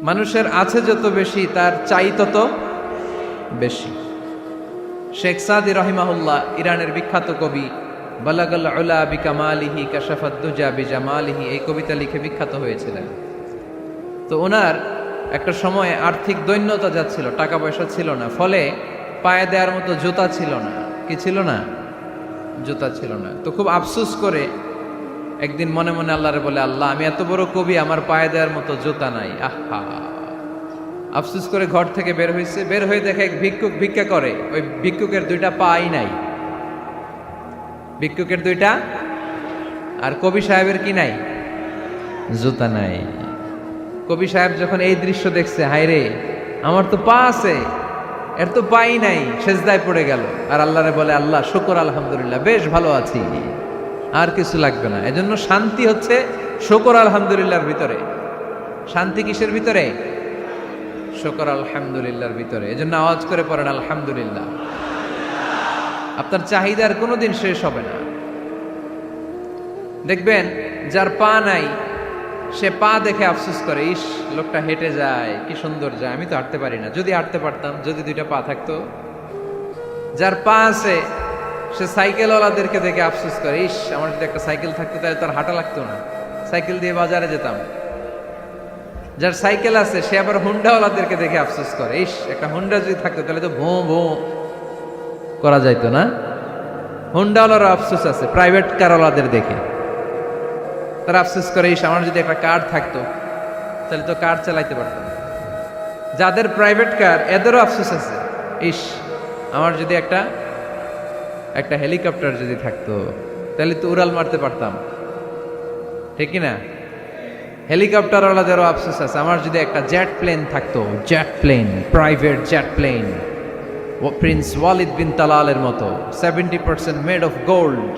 মানুষের আছে যত বেশি তার চাই তত বেশি। শেখ সাদি রহিমাহুল্লাহ, ইরানের বিখ্যাত কবি, বালাগাল উলা বিকামালিহি কাশাফাদ দুজা বিজামালিহি, এই কবিতা লিখে বিখ্যাত হয়েছিলেন। তো ওনার একটা সময় আর্থিক দৈন্যতা যাচ্ছিল, টাকা পয়সা ছিল না, ফলে পায়ে দেওয়ার মতো জুতা ছিল না। কি ছিল না? জুতা ছিল না। তো খুব আফসোস করে একদিন মনে মনে আল্লাহরে বলে, আল্লাহ আমি এত বড় কবি, আমার পায়ে দেওয়ার মতো জুতা নাই। আহা, আফসোস করে ঘর থেকে বের হয়েছে। বের হয়ে দেখে এক ভিক্ষুক ভিক্ষা করে। ওই ভিক্ষুকের দুইটা পাই নাই, ভিক্ষুকের দুইটা, আর কবি সাহেবের কি নাই? জুতা নাই। কবি সাহেব যখন এই দৃশ্য দেখছে, হায় রে, আমার তো পা আছে, এর তো পাই নাই, সেজদায় পড়ে গেল। আর আল্লাহরে বলে, আল্লাহ শুকর আলহামদুলিল্লাহ, বেশ ভালো আছি, আর কিছু লাগবে না। এজন্য শান্তি হচ্ছে শুকর আলহামদুলিল্লাহর ভিতরে। শান্তি কিসের ভিতরে? শুকর আলহামদুলিল্লাহর ভিতরে। এজন্য আওয়াজ করে পড়েন আলহামদুলিল্লাহ। আপনার চাহিদার কোনোদিন শেষ হবে না। দেখবেন যার পা নাই, সে পা দেখে আফসোস করে, ইস লোকটা হেঁটে যায়, কি সুন্দর যায়, আমি তো হাঁটতে পারি না, যদি হাঁটতে পারতাম, যদি দুইটা পা থাকতো। যার পা আছে সে সাইকেলওয়ালাদেরকে দেখে আফসোস করে, ইস আমার যদি একটা সাইকেল থাকতো তাহলে তার হাঁটা লাগতো না, সাইকেল দিয়ে বাজারে যেতাম। যার সাইকেল আছে সে আবার হুন্ডাওয়ালাদেরকে দেখে আফসোস করে, ইস একটা হুন্ডা যদি থাকতো তাহলে তো ভোঁ ভোঁ করা যাইতো না। হুন্ডাওয়ালার আফসোস আছে প্রাইভেট কারওয়ালাদের দেখে, তারা আফসোস করে, ইস আমার যদি একটা কার থাকতো তাহলে তো কার চালাইতে পারতাম। যাদের প্রাইভেট কার এদেরও আফসোস আছে, ইস আমার যদি একটা হেলিকপ্টার যদি থাকতো তাহলে তো উড়াল মারতে পারতাম, ঠিক না? হেলিকপ্টারওয়ালাদেরও আফসোস আছে, আমার যদি একটা জেট প্লেন থাকতো, jet plane, private jet plane, prince Walid bin তালালের মতো 70% মেড অফ গোল্ড,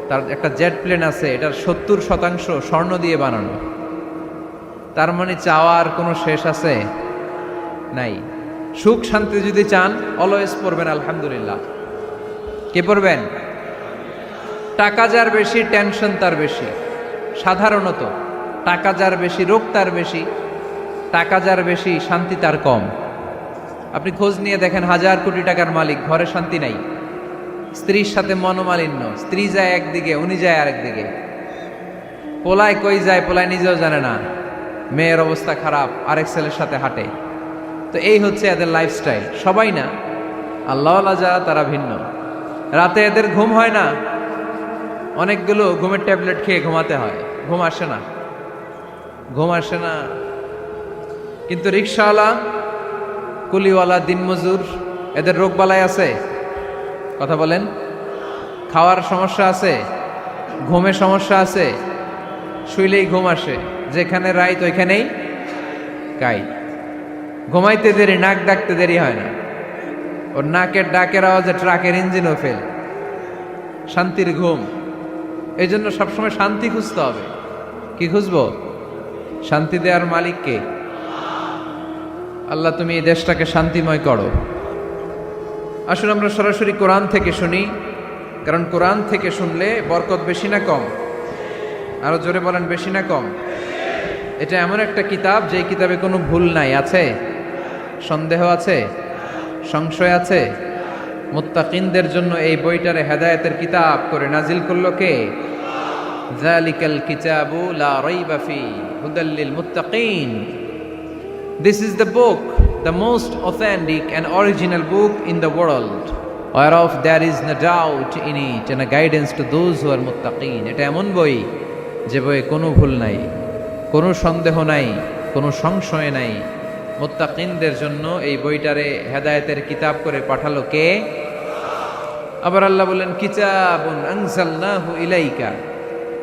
তার একটা জেট প্লেন আছে, এটার 70% স্বর্ণ দিয়ে বানানো। তার মানে চাওয়ার কোনো শেষ আছে নাই। সুখ শান্তি যদি চান, অলওয়েজ পড়বেন আলহামদুলিল্লাহ। কে পড়বেন? টাকা যার বেশি, টেনশন তার বেশি। সাধারণত টাকা যার বেশি, রোগ তার বেশি। টাকা যার বেশি, শান্তি তার কম। আপনি খোঁজ নিয়ে দেখেন, 1000 কোটি টাকার মালিক, ঘরে শান্তি নাই। স্ত্রীর সাথে মনোমালিন্য, স্ত্রী যায় একদিকে, উনি যায় আরেকদিকে। পোলায় কই যায়, পোলায় নিজেও জানে না। মেয়ের অবস্থা খারাপ, আরেক ছেলের সাথে হাঁটে। তো এই হচ্ছে এদের লাইফস্টাইল। সবাই না, আল্লাহওয়ালা যারা তারা ভিন্ন। রাতে এদের ঘুম হয় না, অনেকগুলো ঘুমের ট্যাবলেট খেয়ে ঘুমাতে হয়, ঘুম আসে না, ঘুম আসে না। কিন্তু রিক্সাওয়ালা, কুলিওয়ালা, দিনমজুর, এদের রোগ বালাই আছে? কথা বলেন। খাওয়ার সমস্যা আছে, ঘুমের সমস্যা আছে, শুইলেই ঘুম আসে, যেখানে রাইত ওইখানেই কাই। ঘুমাইতে দেরি, নাক ডাকতে দেরি হয় না, ওর নাকের ডাকের আওয়াজে ট্রাকের ইঞ্জিনও ফেল। শান্তির ঘুম। এই জন্য সবসময় শান্তি খুঁজতে হবে। কি খুঁজবো? শান্তি দেওয়ার মালিক কে? আল্লাহ তুমি এই দেশটাকে শান্তিময় করো। আসুন আমরা সরাসরি কোরআন থেকে শুনি, কারণ কোরআন থেকে শুনলে বরকত বেশি না কম? আরো জোরে বলেন, বেশি না কম? এটা এমন একটা কিতাব যে কিতাবে কোনো ভুল নাই। আছে? সন্দেহ আছে? সংশয় আছে? মুত্তাকিনদের জন্য এই বইটারে হেদায়েতের কিতাব করে নাজিল করলো কে? যালিকাল কিতাবু লা রাইবা ফি হুদাল লিল মুত্তাকিন। This is the book, the most authentic and original book in the world, whereof there is no doubt in it and a guidance to those who are muttaqin. এটা এমন বই যে বইয়ে কোনো ভুল নাই, কোনো সন্দেহ নাই, কোনো সংশয় নাই। মুত্তাকিনদের জন্য এই বইটারে হেদায়েতের কিতাব করে পাঠালো কে? আবার আল্লাহ বলেন, কিতাবুন আনজালনাহু ইলাইকা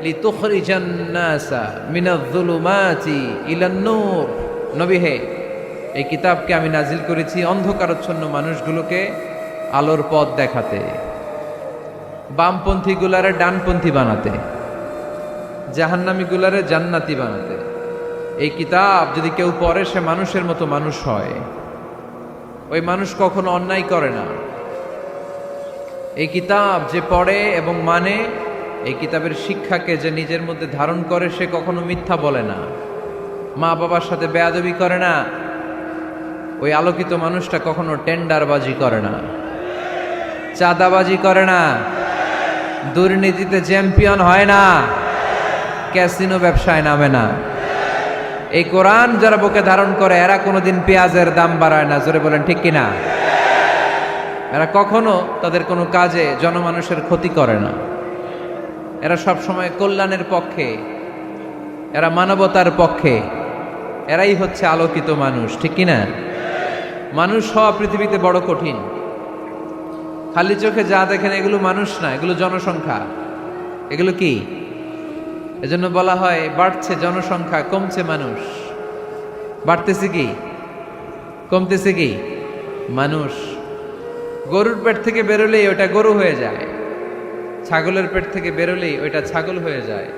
লিতুখরিজান নাসা মিনাজ-যুলুমাতি ইলান-নূর। নবী হে, এই কিতাবকে আমি নাজিল করেছি অন্ধকারাচ্ছন্ন মানুষগুলোকে আলোর পথ দেখাতে, বামপন্থী গুলারে ডানপন্থী বানাতে, জাহান্নামী গুলারে জান্নাতি বানাতে। এই কিতাব যদি কেউ পড়ে, সে মানুষের মতো মানুষ হয়। ওই মানুষ কখনো অন্যায় করে না। এই কিতাব যে পড়ে এবং মানে, এই কিতাবের শিক্ষাকে যে নিজের মধ্যে ধারণ করে, সে কখনো মিথ্যা বলে না। মা বাবার সাথে বেয়াদবি করে না, ওই আলোকিত মানুষটা কখনো টেন্ডারবাজি করে না, চাঁদাবাজি করে না, দুর্নীতিতে চ্যাম্পিয়ন হয় না, ক্যাসিনো ব্যবসায় নামে না। এই কোরআন যারা বুকে ধারণ করে এরা কোনোদিন পেঁয়াজের দাম বাড়ায় না। জোরে বলেন ঠিক কিনা? এরা কখনো তাদের কোনো কাজে জনমানুষের ক্ষতি করে না। এরা সব সময় কল্যাণের পক্ষে, এরা মানবতার পক্ষে। এরাই হচ্ছে আলোকিত মানুষ, ঠিক কিনা? মানুষ হওয়া পৃথিবীতে বড় কঠিন। খালি চোখে যা দেখেন এগুলো মানুষ না, এগুলো জনসংখ্যা। এগুলো কি? এজন্য বলা হয় বাড়ছে জনসংখ্যা, কমছে মানুষ। বাড়তেছে কি, কমতেছে কি? মানুষ। গরুর পেট থেকে বেরোলেই ওটা গরু হয়ে যায়, ছাগলের পেট থেকে বেরোলেই ওইটা ছাগল হয়ে যায়,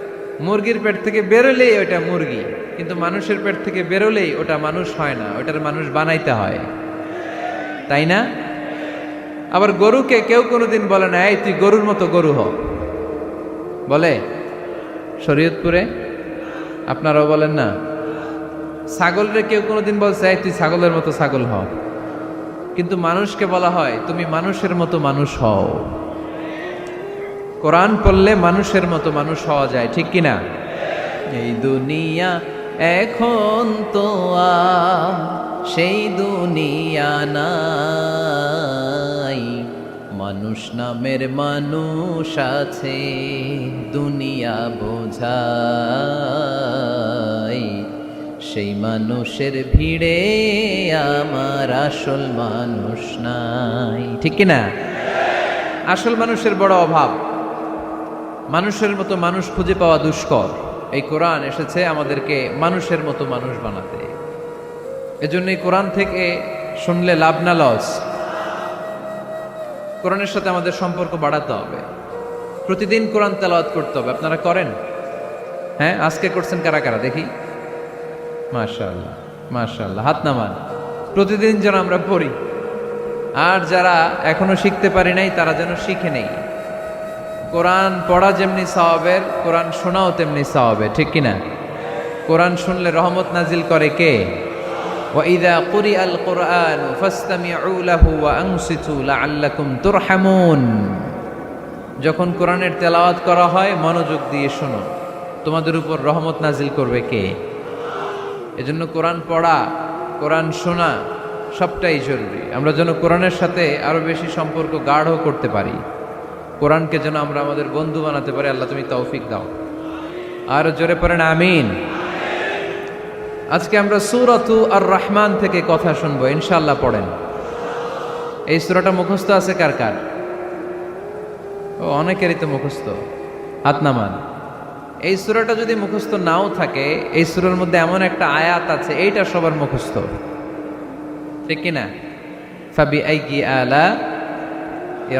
মুরগির পেট থেকে বেরোলেই ওইটা মুরগি। কিন্তু মানুষের পেট থেকে বেরোলেই ওটা মানুষ হয় না, ওটার মানুষ বানাইতে হয়, তাই না? আবার গরুকে কেউ কোনোদিন বলে না এই তুই গরুর মতো গরু হ, বলে? শরীয়তপুরে আপনারাও বলেন না? ছাগলরে কেউ কোনোদিন বলছে এই তুই ছাগলের মতো ছাগল হ, কিন্তু মানুষকে বলা হয় তুমি মানুষের মতো মানুষ হও। কোরআন পড়লে মানুষের মতো মানুষ হওয়া যায়, ঠিক কিনা? এই দুনিয়া এখন তো আর সেই দুনিয়া নাই, মানুষ নামের মানুষ আছে দুনিয়া বোঝাই, সেই মানুষের ভিড়ে আমার আসল মানুষ নাই, ঠিক কিনা? আসল মানুষের বড় অভাব, মানুষের মতো মানুষ খুঁজে পাওয়া দুষ্কর। এই কোরআন এসেছে আমাদেরকে মানুষের মতো মানুষ বানাতে। এজন্য এই কোরআন থেকে শুনলে লাভ না লস? কোরআনের সাথে আমাদের সম্পর্ক বাড়াতে হবে, প্রতিদিন কোরআন তেলাওয়াত করতে হবে। আপনারা করেন? হ্যাঁ, আজকে করছেন কারা কারা দেখি? মাশাআল্লাহ, মাশাআল্লাহ, হাত নামান। প্রতিদিন যেন আমরা পড়ি, আর যারা এখনো শিখতে পারি নাই তারা যেন শিখে নেই। কোরআন পড়া যেমনি সওয়াবের, কোরআন শোনাও তেমনি সওয়াবের, ঠিক কিনা? কোরআন শুনলে রহমত নাজিল করে কে? وَإِذَا قُرِئَ الْقُرْآنُ فَاسْتَمِعُوا لَهُ وَأَنصِتُوا لَعَلَّكُمْ تُرْحَمُونَ। যখন কোরআনের তেলাওয়াত করা হয় মনোযোগ দিয়ে শোনো, তোমাদের উপর রহমত নাজিল করবে কে? এজন্য কোরআন পড়া, কোরআন শোনা সবটাই জরুরি। আমরা যেন কোরআনের সাথে আরো বেশি সম্পর্ক গাঢ় করতে পারি, কোরআনকে যেন আমরা আমাদের বন্ধু বানাতে পারি। আল্লাহ তুমি তৌফিক দাও। আর জোরে পড়েন আমিন। আজকে আমরা সূরাতু আর রহমান থেকে কথা শুনবো ইনশাআল্লাহ। পড়েন। এই সূরাটা মুখস্থ আছে কার কার? ও, অনেকেরই তো মুখস্থ, হাত নামান। এই সূরাটা যদি মুখস্থ নাও থাকে, এই সূরার মধ্যে এমন একটা আয়াত আছে এইটা সবার মুখস্থ, ঠিক কিনা? ফাবিআইয়ি আলা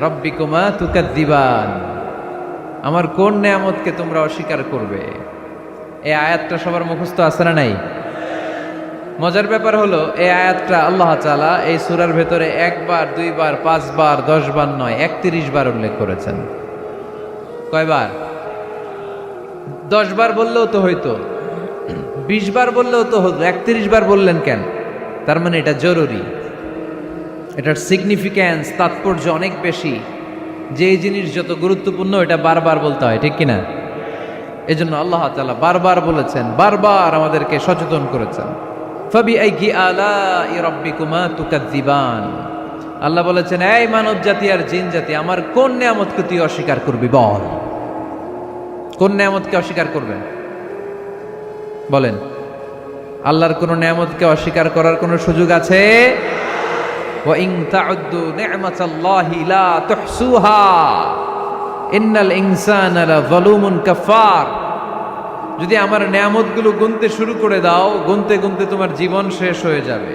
রাব্বিকুমা তুকাদ্দিবান, আমার কোন নেয়ামতকে তোমরা অস্বীকার করবে। এই আয়াতটা সবার মুখস্থ আছে না নাই? মজার ব্যাপার হলো এই আয়াতটা আল্লাহ তাআলা এই সূরার ভেতরে একবার, দুইবার, 5 বার, 10 বার নয়, 31 বার উল্লেখ করেছেন। কয়বার? 10 বার বললেও তো হইতো, 20 বার বললেও তো হতো, 31 বার বললেন কেন? তার মানে এটা জরুরি, এটার সিগনিফিক্যান্স, তাৎপর্য অনেক বেশি। যে জিনিস যত গুরুত্বপূর্ণ এটা বারবার বলতে হয়, ঠিক কিনা? এজন্য আল্লাহ তাআলা বারবার বলেছেন, বারবার আমাদেরকে সচেতন করেছেন। ফাবিআইয়ি আলাই রাব্বিকুমা তুকাদ্দিবান, আল্লাহ বলেছেন এই মানব জাতি আর জিন জাতি আমার কোন নিয়ামতকে তুই অস্বীকার করবি বল। কোন নিয়ামতকে অস্বীকার করবেন বলেন? আল্লাহর কোন নিয়ামতকে অস্বীকার করার কোন সুযোগ আছে? ওয়া ইন তাউদ্দু নি'মাতাল্লাহি লা তুহসুহা ইন্নাল ইনসানা লাযালুমুন কাফার। যদি আমার নিয়ামতগুলো গুনতে শুরু করে দাও, গুনতে গুনতে তোমার জীবন শেষ হয়ে যাবে,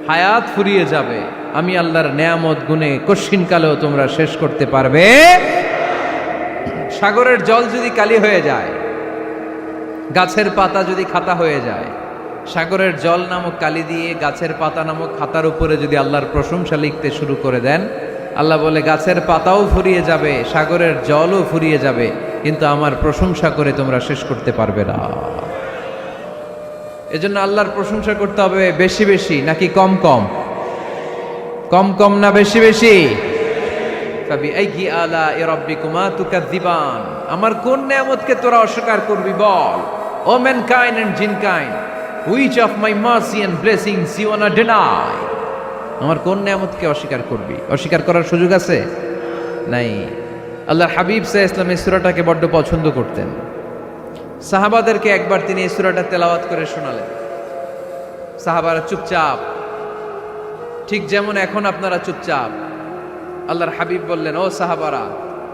হায়াত ফুরিয়ে যাবে। আমি আল্লাহর নিয়ামত গুনে কশিন কালেও তোমরা শেষ করতে পারবে। সাগরের জল যদি কালি হয়ে যায়, গাছের পাতা যদি খাতা হয়ে যায়, সাগরের জল নামক কালি দিয়ে গাছের পাতা নামক খাতার উপরে যদি আল্লাহর প্রশংসা লিখতে শুরু করে দেন, আল্লাহ বলে গাছের পাতাও ফুরিয়ে যাবে, সাগরের জলও ফুরিয়ে যাবে, কিন্তু আমার প্রশংসা করে তোমরা শেষ করতে পারবে না। এজন্য আল্লাহর প্রশংসা করতে হবে বেশি বেশি নাকি কম কম? কম কম না বেশি বেশি? ফাবিআইয়ি আলাኢ রাব্বিকুমা তুকাযযিবান, আমার কোন নিয়ামতকে তোরা অস্বীকার করবি বল। O mankind and jinnkind, which of my mercy and blessings you want to deny? আমার কোন নিয়ামতকে অস্বীকার করবি? অস্বীকার করার সুযোগ আছে? নাই। আল্লাহর হাবিব সাল্লাল্লাহু আলাইহি ওয়াসাল্লাম এই সূরাটাকে বড্ড পছন্দ করতেন। সাহাবাদেরকে একবার তিনি এই সূরাটা তেলাওয়াত করে শোনালেন। সাহাবারা চুপচাপ, ঠিক যেমন এখন আপনারা চুপচাপ। আল্লাহর হাবিব বললেন, ও সাহাবারা,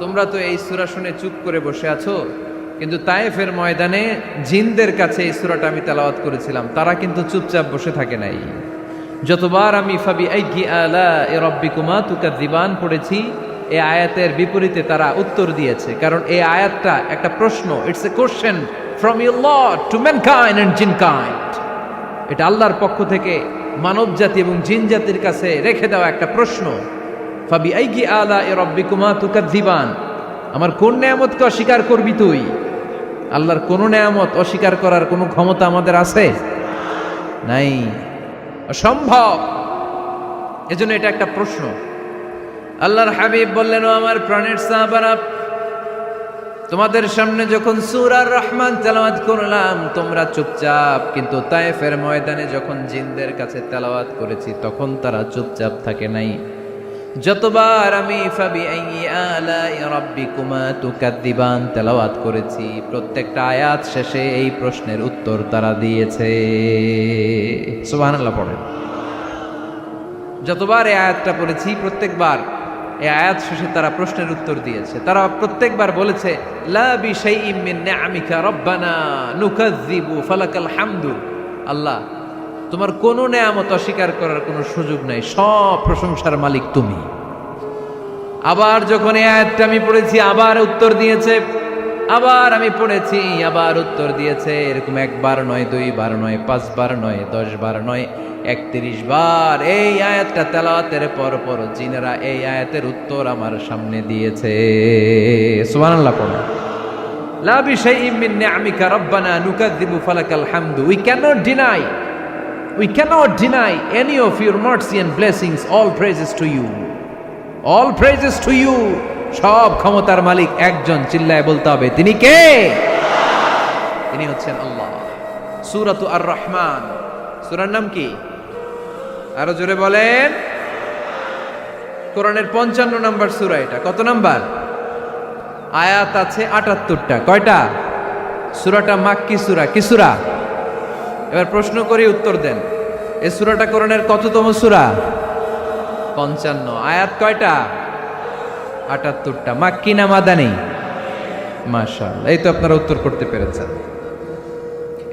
তোমরা তো এই সূরা শুনে চুপ করে বসে আছো, কিন্তু তায়েফের ময়দানে জিনদের কাছে এই সূরাটা আমি তেলাওয়াত করেছিলাম, তারা কিন্তু চুপচাপ বসে থাকে নাই। যতবার আমি ফাবিআইয়ি আলাኢ রাব্বিকুমা তুকাযযিবান পড়েছি, এই আয়াতের বিপরীতে তারা উত্তর দিয়েছে, কারণ এই আয়াতটা একটা প্রশ্ন। It's a question from your lord to mankind and jinnkind. এটা আল্লাহর পক্ষ থেকে মানব জাতি এবং জিন জাতির কাছে রেখে দেওয়া একটা প্রশ্ন। ফাবিআইয়ি আলাኢ রাব্বিকুমা তুকাযযিবান, আমার কোন নিয়ামতকে অস্বীকার করবি তুই? আল্লাহর কোন নিয়ামত অস্বীকার করার কোনো ক্ষমতা আমাদের আছে? নাই, অসম্ভব। এজন্য এটা একটা প্রশ্ন। আল্লাহর হাবিব বললেন, ও আমার প্রাণের সাহাবারা, তোমাদের সামনে যখন সূরা আর রহমান তেলাওয়াত করলাম তোমরা চুপচাপ, কিন্তু তায়েফের ময়দানে যখন জিনদের কাছে তেলাওয়াত করেছি তখন তারা চুপচাপ থাকে নাই। যতবার আমি ফাবিআইয়ি আলাই রাব্বিকুমা তুকাযযিবান তেলাওয়াত করেছি, প্রত্যেকটা আয়াত শেষে এই প্রশ্নের উত্তর তারা দিয়েছে। সুবহানাল্লাহ পড়েন। যতবার এই আয়াতটা পড়েছি প্রত্যেকবার এই আয়াত শেষে তারা প্রশ্নের উত্তর দিয়েছে। তারা প্রত্যেকবার বলেছে, লা বিশাইইম মিন নিআমিকা রাব্বানা নুকাযযিবু ফালাকাল হামদু। আল্লাহ, তোমার কোনো নেয়ামত অস্বীকার করার কোনো সুযোগ নাই, সব প্রশংসার মালিক তুমি। আবার যখন এই আয়াতটা আমি পড়েছি আবার উত্তর দিয়েছে, আবার আমি পড়েছি আবার উত্তর দিয়েছে। এরকম একবার নয়, দুইবার নয়, 5 বার নয়, 10 বার নয়, 31 বার এই আয়াতটা তেলাওয়াতের পর পর জিনেরা এই আয়াতের উত্তর আমার সামনে দিয়েছে। সুবহানাল্লাহ পড়ো। লা বিশাইইম মিন নিআমিকা রাব্বানা নুকাযযিবু ফালাকাল হামদু। We cannot deny any of your mercy and blessings. All praises to you. All praises to you. সব ক্ষমতার মালিক একজন, চিল্লায় বলতে হবে, তিনি কে? তিনি হচ্ছেন আল্লাহ। সূরাতু আর রহমান, সূরার নাম কি? আরো জোরে বলেন। কোরআনের 55 নম্বর সূরা এটা। কত নাম্বার? আয়াত আছে 78টা। কয়টা? সূরাটা মাক্কি সূরা। কি সূরা? এবার প্রশ্ন করি, উত্তর দেন। এই সূরাটা কোরআনের কততম সূরা? 55। আয়াত কয়টা? 78টা। মাক্কি না মাদানী? মাশাআল্লাহ, এই তো আপনারা উত্তর করতে পেরেছেন।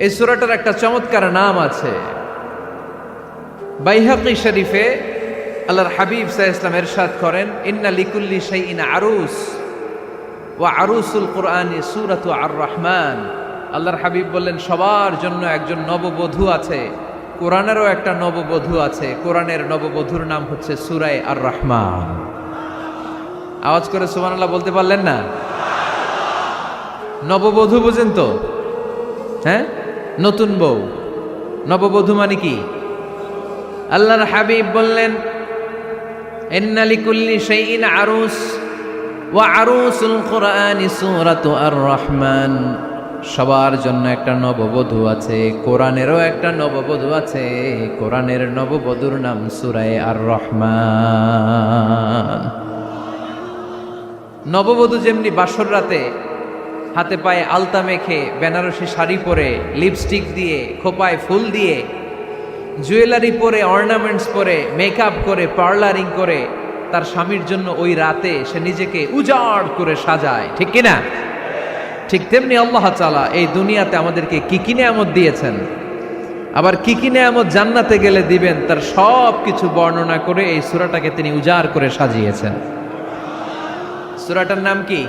এই সূরাটার একটা চমৎকার নাম আছে। বাইহাকী শরীফে আল্লাহর হাবিব সাল্লাল্লাহু আলাইহি ওয়াসাল্লাম ইরশাদ করেন, ইন্না লিকুল্লি শাইইন আরুস ওয়া আরুসুল কুরআনি সূরাতু আর রহমান। আল্লাহর হাবিব বললেন, সবার জন্য একজন নববধূ আছে, কোরআনেরও একটা নববধূ আছে। কোরআনের নববধূর নাম হচ্ছে সূরা আর রহমান। আওয়াজ করে সুবহানাল্লাহ বলতে পারলেন না? নববধূ বুঝেন তো? হ্যাঁ, নতুন বউ। নববধূ মানে কি? আল্লাহর হাবিব বললেন, ইন্না লিকুল্লি শাইইন আরুস ওয়া আরুসুল কুরআনি সূরাতু আর রহমান। সবার জন্য একটা নববধূ আছে, কোরআনেরও একটা নববধূ আছে। কোরআনের নববধূর নাম সূরা আর রহমান। নববধূ যেমনি বাসর রাতে হাতে পায়ে আলতা মেখে, বেনারসি শাড়ি পরে, লিপস্টিক দিয়ে, খোপায় ফুল দিয়ে, জুয়েলারি পরে, অর্নামেন্টস পরে, মেকআপ করে, পার্লারিং করে তার স্বামীর জন্য ওই রাতে সে নিজেকে উজাড় করে সাজায়, ঠিক কিনা? ঠিক তেমনি আল্লাহ তাআলা এই দুনিয়াতে আমাদেরকে কি কি নিয়ামত দিয়েছেন, আবার কি কি নিয়ামত জান্নাতে গেলে দিবেন, তার সব কিছু বর্ণনা করে এই সূরাটাকে তিনি উজাড় করে সাজিয়েছেন। সূরাটার নাম কি?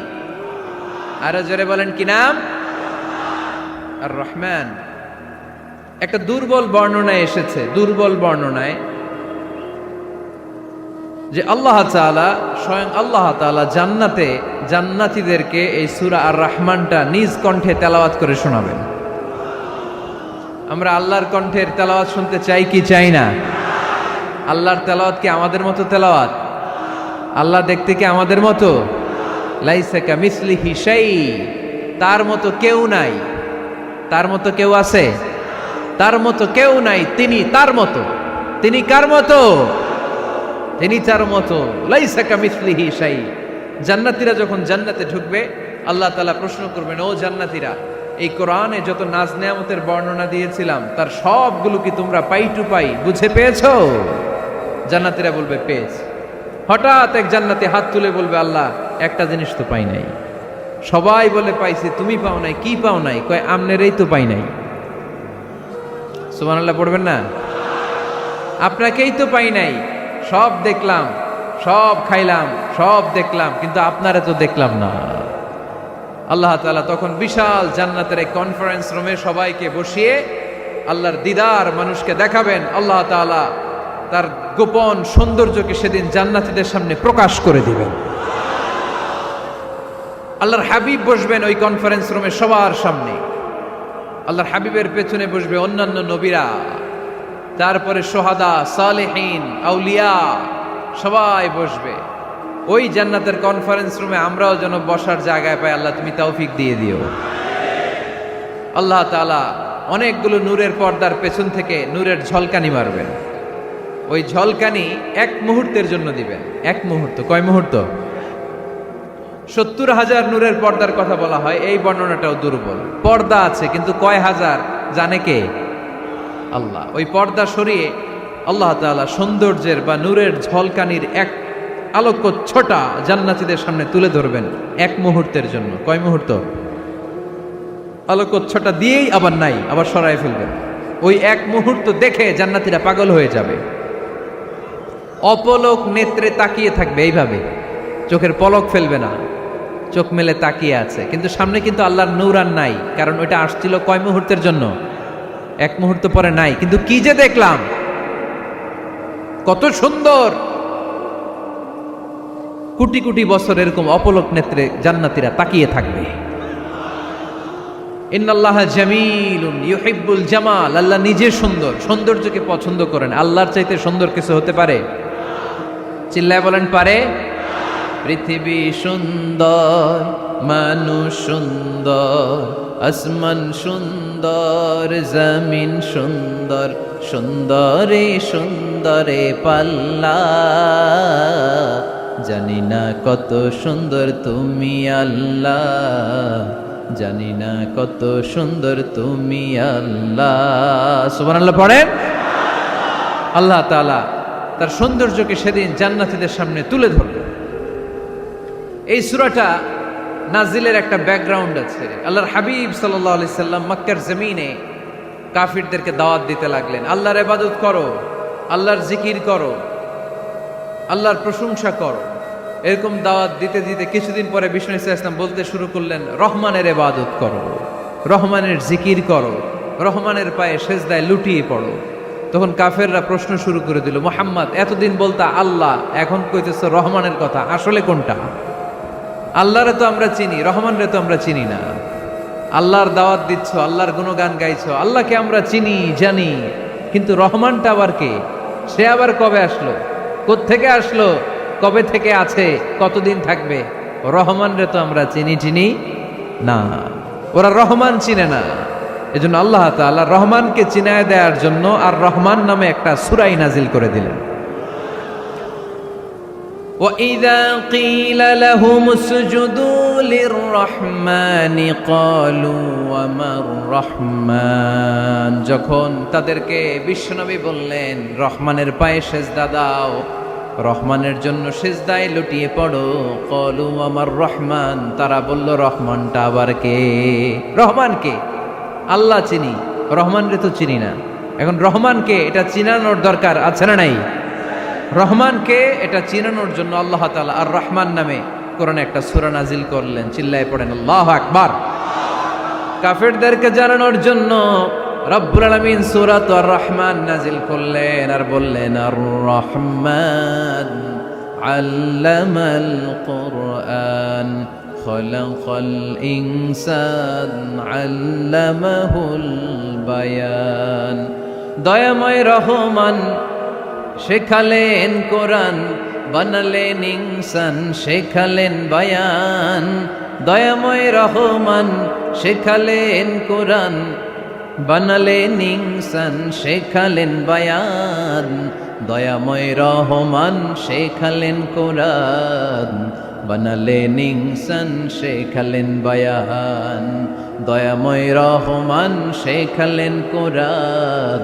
আরো জোরে বলেন, কি নাম? আর রহমান। একটা দুর্বল বর্ণনায় এসেছে, দুর্বল বর্ণনায়, যে আল্লাহ তাআলা, স্বয়ং আল্লাহ তাআলা জান্নাতে জান্নাতীদেরকে এই সূরা আর রহমানটা নিজ কণ্ঠে তেলাওয়াত করে শোনাবেন। আমরা আল্লাহর কণ্ঠের তেলাওয়াত শুনতে চাই কি চাই না? আল্লাহর তেলাওয়াত কি আমাদের মতো তেলাওয়াত? আল্লাহ দেখতে কি আমাদের মতো? লাইসা কামিসলিহি শাই, তার মতো কেউ নাই। তার মতো কেউ আছে? তার মতো কেউ নাই। তিনি তার মতো। তিনি কার মতো? তিনি তার মতো। লাইসা কামিসলিহি শাই। জান্নাতীরা যখন জান্নাতে ঢুকবে, আল্লাহ তাআলা প্রশ্ন করবেন, ও জান্নাতীরা, এই কোরআনে যত নাজ নেয়ামতের বর্ণনা দিয়েছিলাম তার সবগুলো কি তোমরা পাই টু পাই বুঝে পেয়েছো? জান্নাতীরা বলবে পেয়েছি। হঠাৎ এক জান্নাতি হাত তুলে বলবে, আল্লাহ একটা জিনিস তো পাই নাই। সবাই বলে পাইছি, তুমি পাও নাই। কি পাও নাই? কয় আমনেরই তো পাই নাই। সুবহানাল্লাহ পড়বেন না? আপনাকেই তো পাই নাই। সব দেখলাম, সব খাইলাম, সব দেখলাম, কিন্তু আপনারা তো দেখলাম না। আল্লাহ তাআলা তখন বিশাল জান্নাতের এক কনফারেন্স রুমে সবাইকে বসিয়ে আল্লাহর দিদার মানুষকে দেখাবেন। আল্লাহ তাআলা তার গোপন সৌন্দর্যকে সেদিন জান্নাতীদের সামনে প্রকাশ করে দিবেন। আল্লাহর হাবিব বসবেন ওই কনফারেন্স রুমে সবার সামনে। আল্লাহর হাবিবের পেছনে বসবে অন্যান্য নবীরা, তারপরে সোহাদা, সালেহীন, আউলিয়া সবাই বসবে। ওই জান্নাতের কনফারেন্স রুমে আমরাও যেন বসার জায়গায় পাই। আল্লাহ তুমি তৌফিক দিয়ে দিও। আল্লাহ তাআলা অনেকগুলো নূরের পর্দার পেছন থেকে নূরের ঝলকানি মারবেন। ওই ঝলকানি এক মুহূর্তের জন্য দিবেন। এক মুহূর্ত। কয় মুহূর্ত? 70,000 নূরের পর্দার কথা বলা হয়। এই বর্ণনাটাও দুর্বল। পর্দা আছে কিন্তু কয় হাজার জানে কে? আল্লাহ। ওই পর্দা সরিয়ে আল্লাহ তাআলা সৌন্দর্যের বা নূরের ঝলকানির এক আলোকচ্ছটা জান্নাতীদের সামনে তুলে ধরবেন এক মুহূর্তের জন্য। কয় মুহূর্ত? আলোকচ্ছটা দিয়েই আবার নাই, আবার সরায় ফেলবেন। ওই এক মুহূর্ত দেখে জান্নাতীরা পাগল হয়ে যাবে। অপলক নেত্রে তাকিয়ে থাকবে, এইভাবে চোখের পলক ফেলবে না, চোখ মেলে তাকিয়ে আছে। কিন্তু সামনে কিন্তু আল্লাহর নূর আর নাই, কারণ ওইটা আসছিল কয় মুহূর্তের জন্য? এক মুহূর্ত পরে নাই। কিন্তু কি যে দেখলাম, কত সুন্দর! কোটি কোটি বছর এরকম অপলক নেত্রে জান্নাতীরা তাকিয়ে থাকবে। ইন্নাল্লাহা জামিলুন ইউহিব্বুল জামাল। আল্লাহ নিজে সুন্দর, সৌন্দর্যকে পছন্দ করেন। আল্লাহর চাইতে সুন্দর কিছু হতে পারে? চিল্লায় বলেন পারে? পৃথিবী সুন্দর, মানুষ সুন্দর, আসমান সুন্দর, জমিন সুন্দর, সুন্দরে সুন্দরে পাল্লা। জানি না কত সুন্দর তুমি আল্লাহ, জানি না কত সুন্দর তুমি আল্লাহ। সুবহানাল্লাহ পড়েন। আল্লাহ তাআলা তার সৌন্দর্যকে সেদিন জান্নাতীদের সামনে তুলে ধরল। এই সূরাটা নাজিলের একটা ব্যাকগ্রাউন্ড আছে। আল্লাহর হাবিব সাল্লাল্লাহু আলাইহি সাল্লাম মক্কার জমিনে কাফিরদেরকে দাওয়াত দিতে লাগলেন, আল্লাহর ইবাদত করো, আল্লাহর জিকির করো, আল্লাহর প্রশংসা করো। এরকম দাওয়াত দিতে দিতে কিছুদিন পরে বিষ্ণু ইসলাম বলতে শুরু করলেন, রহমানের ইবাদত করো, রহমানের জিকির করো, রহমানের পায়ে সেজদায় লুটিয়ে পড়ো। তখন কাফেররা প্রশ্ন শুরু করে দিল, মুহাম্মদ এতদিন বলতা আল্লাহ, এখন কইতেছো রহমানের কথা, আসলে কোনটা? আল্লাহরে তো আমরা চিনি, রহমানরে তো আমরা চিনি না। আল্লাহর দাওয়াত দিচ্ছ, আল্লাহর গুণগান গাইছো, আল্লাহকে আমরা চিনি জানি, কিন্তু রহমানটা আবার কে? সে আবার কবে আসলো, কোত্থেকে আসলো, কবে থেকে আছে, কতদিন থাকবে? রহমানরে তো আমরা চিনি না। ওরা রহমান চিনে না। এজন্য আল্লাহ তাআলা রহমানকে চিনায় দেওয়ার জন্য আর রহমান নামে একটা সূরা নাজিল করে দিলেন। وَإِذَا قِيلَ لَهُمُ اسْجُدُوا لِلرَّحْمَنِ قَالُوا وَمَا الرَّحْمَنُ। যখন তাদেরকে বিশ্বনবী বললেন রহমানের পায়ে সেজদা দাও, রহমানের জন্য সেজদায় লুটিয়ে পড়ো, ক্বালু আমার রহমান, তারা বলল রহমানটা আবার কে? রহমান কে? আল্লাহ চিনি, রহমানরে তো চিনি না। এখন রহমানকে এটা চিনানোর দরকার আছে না নাই? রহমানকে এটা চিনানোর জন্য আল্লাহ তাআলা আর রহমান নামে কোরআনে একটা সূরা নাজিল করলেন। চিল্লায়ে পড়েন আল্লাহু আকবার। কাফেরদেরকে জানানোর জন্য রব্বুল আলামিন সূরাত আর রহমান নাজিল করলেন আর বললেন, আর রহমান আল্লামাল কুরআন খলাকাল ইনসান আল্লামাহুল বায়ান। দয়াময় রহমান শেখালেন কোরআন, বানালেন ইনসান শেখালেন বায়ান। দয়াময় রহমান শেখালেন কোরআন, বানালেন ইনসান শেখালেন বায়ান। দয়াময় রহমান শেখালেন কোরআন, বানালেন ইনসান শেখালেন বায়ান। দয়াময় রহমান শেখালেন কোরআন,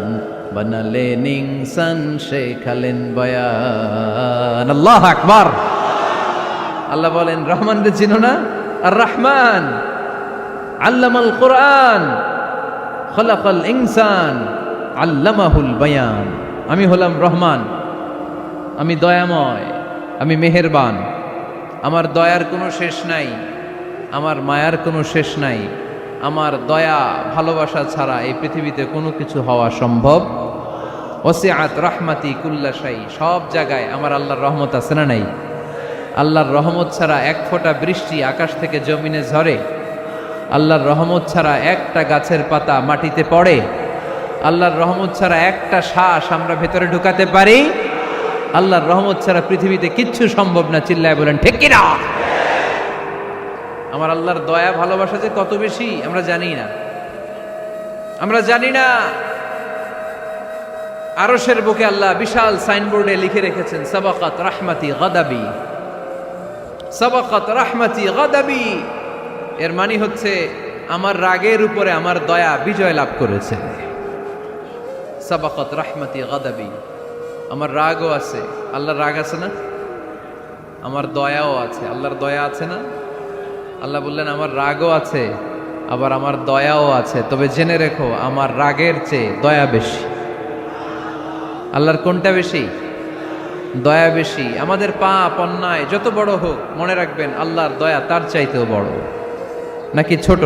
বানালেন ইনসান শেখালেন বায়ান। আল্লাহু আকবার। আল্লাহ বলেন রহমান রে চিনো না? আর রহমান আল্লামাল কোরআন, খলাকাল ইনসান আল্লামাহুল বায়ান। আমি হলাম রহমান, আমি দয়াময়, আমি মেহেরবান। আমার দয়ার কোনো শেষ নাই, আমার মায়ার কোনো শেষ নাই। আমার দয়া ভালোবাসা ছাড়া এই পৃথিবীতে কোনো কিছু হওয়া সম্ভব। ওসিআত রাহমাতি কুল্লা শাই। সব জায়গায় আমার আল্লাহর রহমত আছে না নাই? আল্লাহর রহমত ছাড়া এক ফোঁটা বৃষ্টি আকাশ থেকে জমিনে ঝরে? আল্লাহর রহমত ছাড়া একটা গাছের পাতা মাটিতে পড়ে? আল্লাহর রহমত ছাড়া একটা শ্বাস আমরা ভেতরে ঢুকাতে পারি? আল্লাহর রহমত ছাড়া পৃথিবীতে কিচ্ছু সম্ভব না। চিল্লায় বলেন ঠিক কি না? আমার আল্লাহর দয়া ভালোবাসা যে কত বেশি আমরা জানি না, আমরা জানি না। আরশের বুকে আল্লাহ বিশাল সাইনবোর্ডে লিখে রেখেছেন সাবাকাত রাহমাতি গাদাবি, সাবাকাত রাহমাতি গাদাবি। এর মানে হচ্ছে আমার রাগের উপরে আমার দয়া বিজয় লাভ করেছে। সাবাকাত রাহমাতি গাদাবি। আমার রাগও আছে, আল্লাহর রাগ আছে না? আমার দয়াও আছে, আল্লাহর দয়া আছে না? আল্লাহ বললেন আমার রাগও আছে, আবার আমার দয়াও আছে। তবে জেনে রেখো আমার রাগের চেয়ে দয়া বেশি। আল্লাহর কোনটা বেশি? দয়া বেশি। আমাদের পাপ অন্যায় যত বড় হোক, মনে রাখবেন আল্লাহর দয়া তার চাইতেও বড়। নাকি ছোট?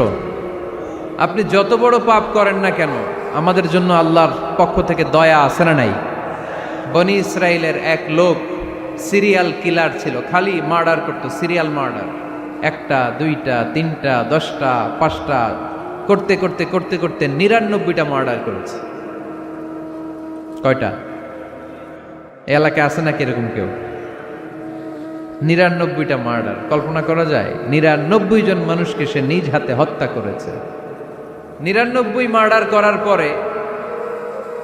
আপনি যত বড় পাপ করেন না কেন, আমাদের জন্য আল্লাহর পক্ষ থেকে দয়া আছে না নাই? বনি ইসরাইলের এক লোক সিরিয়াল কিলার ছিল, খালি মার্ডার করতো, সিরিয়াল মার্ডার। একটা, দুইটা, তিনটা, 10টা, 5টা করতে করতে করতে করতে 99টা মার্ডার করেছে। কয়টা? এলাকায় আছে নাকি এরকম কেউ? 99টা মার্ডার। কল্পনা করা যায়? 99 জন মানুষকে সে নিজ হাতে হত্যা করেছে। 99 মার্ডার করার পরে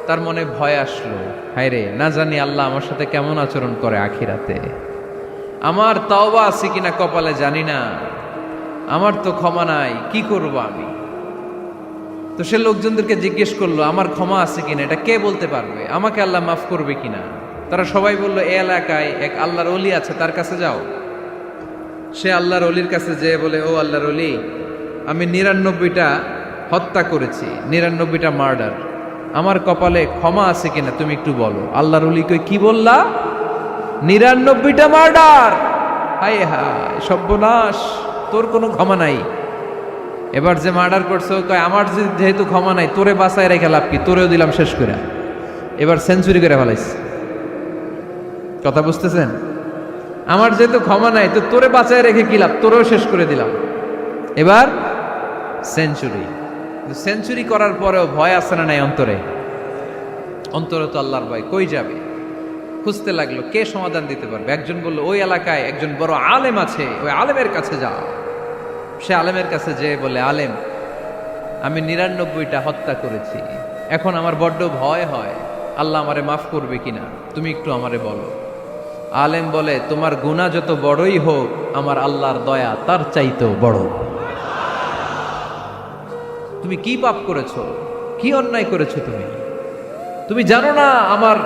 তার মনে ভয় আসলো, হায়রে না জানি আল্লাহ আমার সাথে কেমন আচরণ করে আখিরাতে। আমার তাওবা আছে কিনা কপালে জানি না, আমার তো ক্ষমা নাই, কি করব আমি? তো সে লোকজনদেরকে জিজ্ঞেস করলো আমার ক্ষমা আছে কিনা, এটা কে বলতে পারবে? আমাকে আল্লাহ মাফ করবে কিনা? তারা সবাই বলল এই এলাকায় এক আল্লাহর ওলি আছে, তার কাছে যাও। সে আল্লাহর ওলির কাছে যেয়ে বলে, ও আল্লাহর ওলি, আমি 99টা হত্যা করেছি, 99টা মার্ডার, আমার কপালে ক্ষমা আছে কিনা তুমি একটু বলো। আল্লাহর ওলি কই, কি বললা? 99টা মার্ডার? হায় হায় সর্বনাশ, তোর কোনো ক্ষমা নাই। এবার যে মার্ডার করছে কয় আমার যেহেতু ক্ষমা নাই, তোরে বাঁচায় রেখে লাভ কি, তোরেও দিলাম শেষ করে। এবার সেঞ্চুরি করে ফেলাইছে। কথা বুঝতেছেন? আমার যেহেতু ক্ষমা নাই, তো তোরে বাঁচায় রেখে কি লাভ, তোরেও শেষ করে দিলাম। এবার সেঞ্চুরি। সেঞ্চুরি করার পরেও ভয় আসে না নাই অন্তরে? অন্তরে তো আল্লাহর ভয়। কই যাবে? খুঁজতে লাগলো কে সমাধান দিতে পারবে। একজন বলল ওই এলাকায় একজন বড় আলেম আছে, ওই আলেমের কাছে যাও। সে আলেমের কাছে যেয়ে বলে, আলেম, আমি 99টা হত্যা করেছি, এখন আমার বড্ড ভয় হয়, আল্লাহ আমারে মাফ করবে কিনা, তুমি একটু আমারে বলো। আলেম বলে, তোমার গুনাহ যত বড়ই হোক, আমার আল্লাহর দয়া তার চাইতেও বড়। তুমি কি পাপ করেছো, কি অন্যায় করেছো তুমি? তুমি জানো না আমার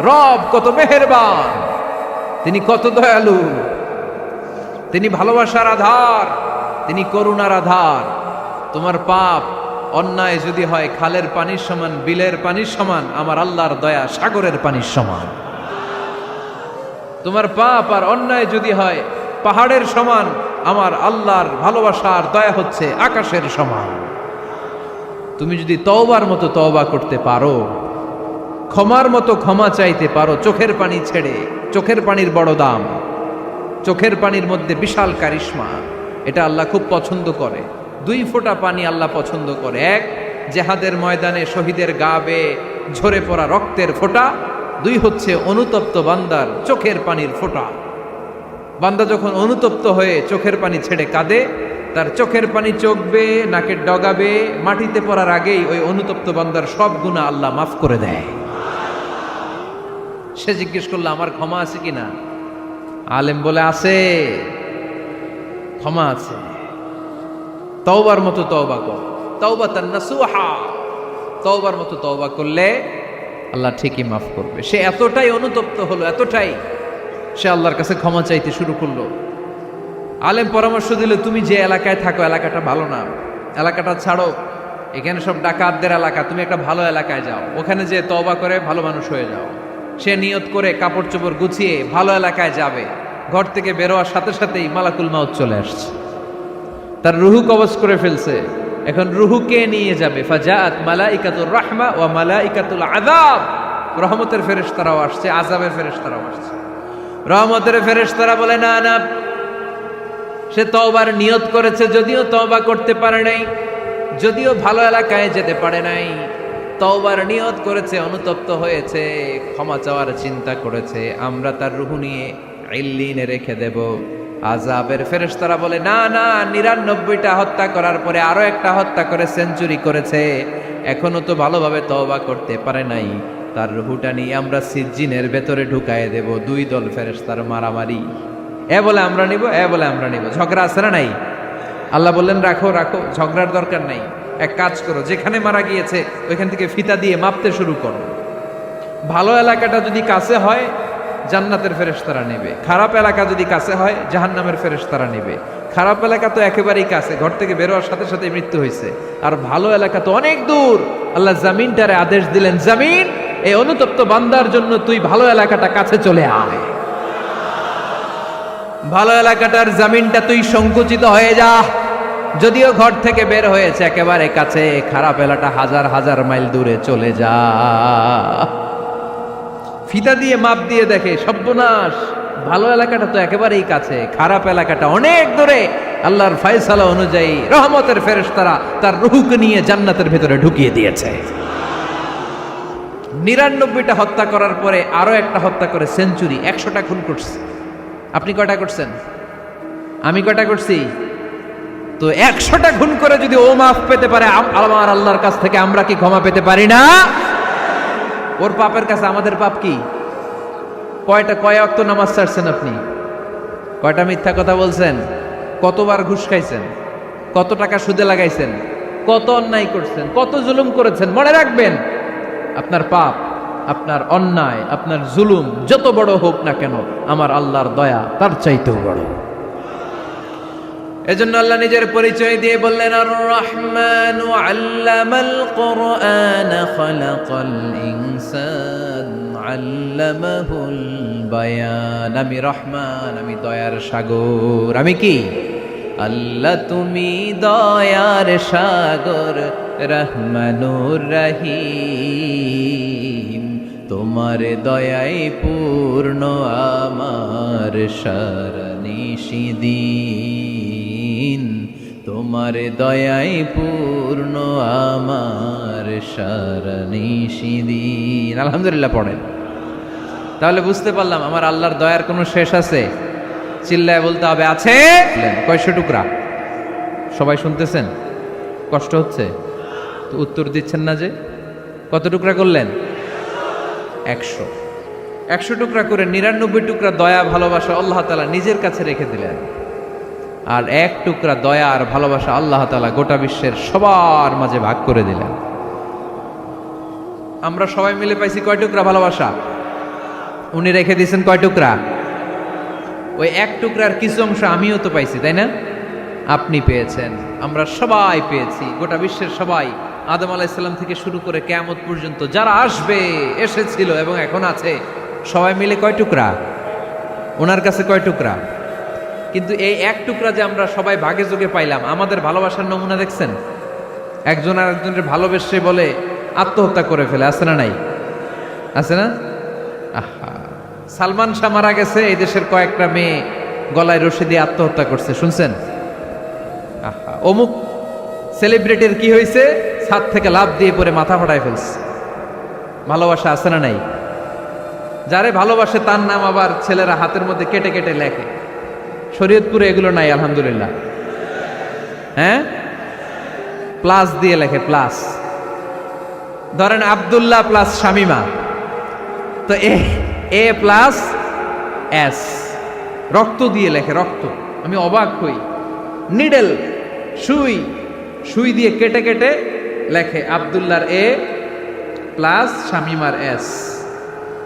রব কত মেহেরবান, তিনি কত দয়ালু, তিনি ভালোবাসার আধার, তিনি করুণার আধার। তোমার পাপ অন্যায় যদি হয় খালের পানির সমান, বিলের পানির সমান, আমার আল্লাহর দয়া সাগরের পানির সমান। তোমার পাপ আর অন্যায় যদি হয় পাহাড়ের সমান, আমার আল্লাহর ভালোবাসার দয়া হচ্ছে আকাশের সমান। তুমি যদি তওবার মতো তওবা করতে পারো, ক্ষমার মতো ক্ষমা চাইতে পারো, চোখের পানি ছেড়ে, চোখের পানির বড় দাম, চোখের পানির মধ্যে বিশাল কারিশমা, এটা আল্লাহ খুব পছন্দ করে। 2 ফোঁটা পানি আল্লাহ পছন্দ করে। এক, জেহাদের ময়দানে শহীদের গা বেয়ে ঝরে পড়া রক্তের ফোঁটা। 2 হচ্ছে অনুতপ্ত বান্দার চোখের পানির ফোঁটা। বান্দা যখন অনুতপ্ত হয়ে চোখের পানি ছেড়ে কাঁদে, তার চোখের পানি চোখ বেয়ে নাকের ডগা বেয়ে মাটিতে পড়ার আগেই ওই অনুতপ্ত বান্দার সব গুনাহ আল্লাহ মাফ করে দেয়। সে জিজ্ঞেস করলো আমার ক্ষমা আছে কিনা? আলেম বলে আছে, ক্ষমা আছে। তওবার মতো তওবা কর, তাওবাতান নাসুহা। তওবার মতো তওবা করলে আল্লাহ ঠিকই মাফ করবে। সে এতটাই অনুতপ্ত হলো, এতটাই, সে আল্লাহর কাছে ক্ষমা চাইতে শুরু করলো। আলেম পরামর্শ দিল, তুমি যে এলাকায় থাকো এলাকাটা ভালো না, এলাকাটা ছাড়ো, এখানে সব ডাকাতদের এলাকা, তুমি একটা ভালো এলাকায় যাও, ওখানে যে তওবা করে ভালো মানুষ হয়ে যাও। সে নিয়ত করে কাপড় চোপড় গুছিয়ে ভালো এলাকায় যাবে। ঘর থেকে বেরোয়ার সাথে সাথেই মালাকুল মাউত চলে আসছে, তার রুহু কবজ করে ফেলছে। এখন রুহুকে নিয়ে যাবে। ফাজাআত মালাইকাতুর রাহমা ওয়া মালাইকাতুল আযাব। রহমতের ফেরেশতারাও আসছে, আযাবের ফেরেশতারাও আসছে। রহমতের ফেরেশতারা বলে না না, সে তওবার নিয়ত করেছে, যদিও তওবা করতে পারে নাই, যদিও ভালো এলাকায় যেতে পারে নাই, তওবার নিয়ত করেছে, অনুতপ্ত হয়েছে, ক্ষমা চাওয়ার চিন্তা করেছে, আমরা তার রুহু নিয়ে ইল্লিনে রেখে দেব। আযাবের ফেরেশতারা বলে না না, 99টা হত্যা করার পরে আরো একটা হত্যা করে সেঞ্চুরি করেছে, এখনো তো ভালোভাবে তওবা করতে পারে নাই, তার রুহুটা নিয়ে আমরা সিজ্জিনের ভেতরে ঢুকায়ে দেব। 2 দল ফেরেশতার মারামারি, এ বলে আমরা নিব, এ বলে আমরা নিব। ঝগড়া আছে না নাই? আল্লাহ বললেন রাখো রাখো, ঝগড়ার দরকার নাই। এক কাজ করো, যেখানে মারা গিয়েছে ওইখান থেকে ফিতা দিয়ে মাপতে শুরু করো। ভালো এলাকাটা যদি কাছে হয় জান্নাতের ফেরেশতারা নেবে, খারাপ এলাকা যদি কাছে হয় জাহান্নামের ফেরেশতারা নেবে। খারাপ এলাকা তো একেবারেই কাছে, ঘর থেকে বেরোয়ার সাথে সাথে মৃত্যু হয়েছে। আর ভালো এলাকা তো অনেক দূর। আল্লাহ জামিনটারে আদেশ দিলেন, জামিন, এই অনুতপ্ত বান্দার জন্য তুই ভালো এলাকাটা কাছে চলে আয়। ভালো এলাকাটার জামিনটা তুই সংকুচিত হয়ে যা। যদিও ঘর থেকে বের হয়েছে একেবারে কাছে, খারাপ এলাকা হাজার হাজার মাইল দূরে চলে যা। ফিতা দিয়ে মাপ দিয়ে দেখে, সর্বনাশ, ভালো এলাকাটা তো একেবারেই কাছে, খারাপ এলাকাটা অনেক দূরে। আল্লাহর ফয়সালা অনুযায়ী রহমতের ফেরেশতারা তার রূহকে নিয়ে জান্নাতের ভেতরে ঢুকিয়ে দিয়েছে। 99টা হত্যা করার পরে আরো একটা হত্যা করে সেঞ্চুরি, 100টা খুন করছে। আপনি কয়টা করছেন? আমি কয়টা করছি? তো 100টা খুন করে যদি ও মাফ পেতে পারে আমার আল্লাহর কাছ থেকে, আমরা কি ক্ষমা পেতে পারি না? ওর পাপের কাছে আমাদের পাপ কি? কয় ওয়াক্ত নামাজ ছাড়ছেন আপনি? কয়টা মিথ্যা কথা বলছেন? কতবার ঘুষ খাইছেন? কত টাকা সুদে লাগাইছেন? কত অন্যায় করছেন? কত জুলুম করেছেন? মনে রাখবেন, আপনার পাপ, আপনার অন্যায়, আপনার জুলুম যত বড় হোক না কেন, আমার আল্লাহর দয়া তার চাইতেও বড়। এজন্য আল্লাহ নিজের পরিচয় দিয়ে বললেন, আর রহমানু আল্লামাল কুরআন খালাকাল ইনসান আল্লামাহুল বায়ান। আমি রহমান, আমি দয়ার সাগর। আমি কি? আল্লাহ তুমি দয়ার সাগর, রহমানুর রহিম। তোমার দয়ায় পূর্ণ আমার সারা নিশিদিন, তোমার দয়ায় পূর্ণ আমার সারা নিশিদিন। আলহামদুলিল্লাহ পড়েন। তাহলে বুঝতে পারলাম আমার আল্লাহর দয়ার কোনো শেষ আছে? চিল্লায় বলতে হবে আছে। কয়শো টুকরা? সবাই শুনতেছেন? কষ্ট হচ্ছে তো উত্তর দিচ্ছেন না যে? কত টুকরা করলেন? 100। 100 টুকরা করে 99 টুকরা দয়া ভালোবাসা আল্লাহ তাআলা নিজের কাছে রেখে দিলেন। আর 1 টুকরা দয়া আর ভালোবাসা আল্লাহ তাআলা গোটা বিশ্বের সবার মাঝে ভাগ করে দিলেন। আমরা সবাই মিলে পাইছি কয় টুকরা ভালোবাসা? উনি রেখে দিয়েছেন কয় টুকরা? ওই 1 টুকরার কিছু অংশ আমিও তো পাইছি, তাই না? আপনি পেয়েছেন, আমরা সবাই পেয়েছি, গোটা বিশ্বের সবাই, আদম আলাইহিস সালাম থেকে শুরু করে কিয়ামত পর্যন্ত যারা আসবে, এসেছিল এবং এখন আছে, সবাই মিলে কয় টুকরা? ওনার কাছে কয় টুকরা? কিন্তু এই 1 টুকরা যে আমরা সবাই ভাগে যোগে পাইলাম, আমাদের ভালোবাসার নমুনা দেখছেন? একজন আর একজনের ভালোবেসে বলে আত্মহত্যা করে ফেলে, আছে না নাই? আছে না? আহা, সালমান শাহ মারা গেছে, এই দেশের কয়েকটা মেয়ে গলায় রশি দিয়ে আত্মহত্যা করছে, শুনছেন? আহা, অমুক সেলিব্রিটির কি হয়েছে, ছাদ থেকে লাফ দিয়ে পরে মাথা ফাটায় ফেলছে। ভালোবাসা আছে না নাই? যারে ভালোবাসে তার নাম আবার ছেলেরা হাতের মধ্যে কেটে কেটে লেখে। শরীয়তপুরে এগুলো নাই আলহামদুলিল্লাহ। হ্যাঁ, প্লাস দিয়ে লেখে, প্লাস। ধরেন আব্দুল্লাহ প্লাস শামিমা, তো এ প্লাস এস, রক্ত দিয়ে লেখে, রক্ত। আমি অবাক হই, নিডেল, সুই, সুই দিয়ে কেটে কেটে লেখে আব্দুল্লাহর এ প্লাস শামিমার এস।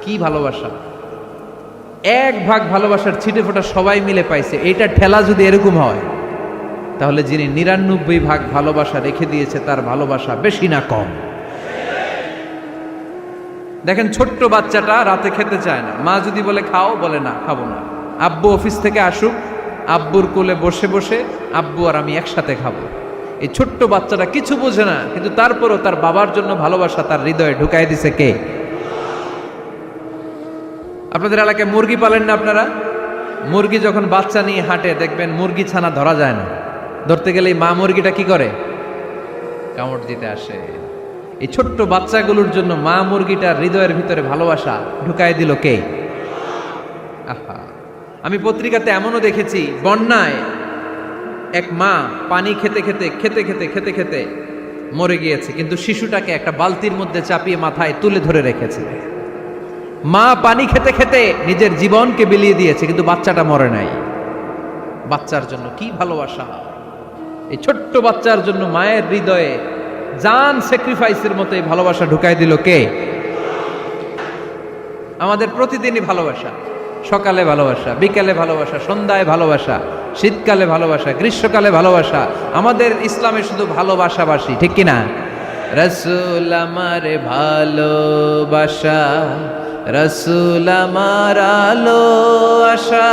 কি ভালোবাসা! এক ভাগ ভালোবাসার ছিটে ফোটা সবাই মিলে পাইছে। এইটা ঠেলা যদি এরকম হয়, তাহলে যিনি ৯৯ ভাগ ভালোবাসা রেখে দিয়েছে তার ভালোবাসা বেশি না কম? দেখেন, ছোট্ট বাচ্চাটা রাতে খেতে চায় না, মা যদি বলে খাও, বলে না, খাবো না। আব্বু অফিস থেকে আসুক, আব্বুর কোলে বসে বসে আব্বু আর আমি একসাথে খাবো। এই ছোট্ট বাচ্চাটা কিছু বোঝে না, কিন্তু তারপরও তার বাবার জন্য ভালোবাসা তার হৃদয়ে ঢুকাই দিছে কে? আপনাদের এলাকায় মুরগি পালেন না আপনারা? মুরগি যখন বাচ্চা নিয়ে হাঁটে, দেখবেন মুরগি ছানা ধরা যায় না। ধরতে গেলে মা মুরগিটা কি করে? কামড় দিতে আসে। এই ছোট্ট বাচ্চাগুলোর জন্য মা মুরগিটার হৃদয়ের ভিতরে ভালোবাসা ঢুকাই দিল কে? আহা, আমি পত্রিকাতে এমনও দেখেছি, বন্যায় এক মা পানি খেতে খেতে খেতে খেতে খেতে খেতে মরে গিয়েছে, কিন্তু শিশুটাকে একটা বালতির মধ্যে চাপিয়ে মাথায় তুলে ধরে রেখেছে। মা পানি খেতে খেতে নিজের জীবনকে বিলিয়ে দিয়েছে, কিন্তু বাচ্চাটা মরে নাই। বাচ্চার জন্য কি ভালোবাসা! এই ছোট্ট বাচ্চার জন্য মায়ের হৃদয়ে জান স্যাক্রিফাইসের মতো এই ভালোবাসা ঢুকাই দিল কে? আমাদের প্রতিদিনই ভালোবাসা, সকালে ভালোবাসা, বিকালে ভালোবাসা, সন্ধ্যায় ভালোবাসা, শীতকালে ভালোবাসা, গ্রীষ্মকালে ভালোবাসা। আমাদের ইসলামে শুধু ভালোবাসাবাসি, ঠিক কিনা? রাসূল আমার ভালোবাসা, রাসূল আমার আলো আশা,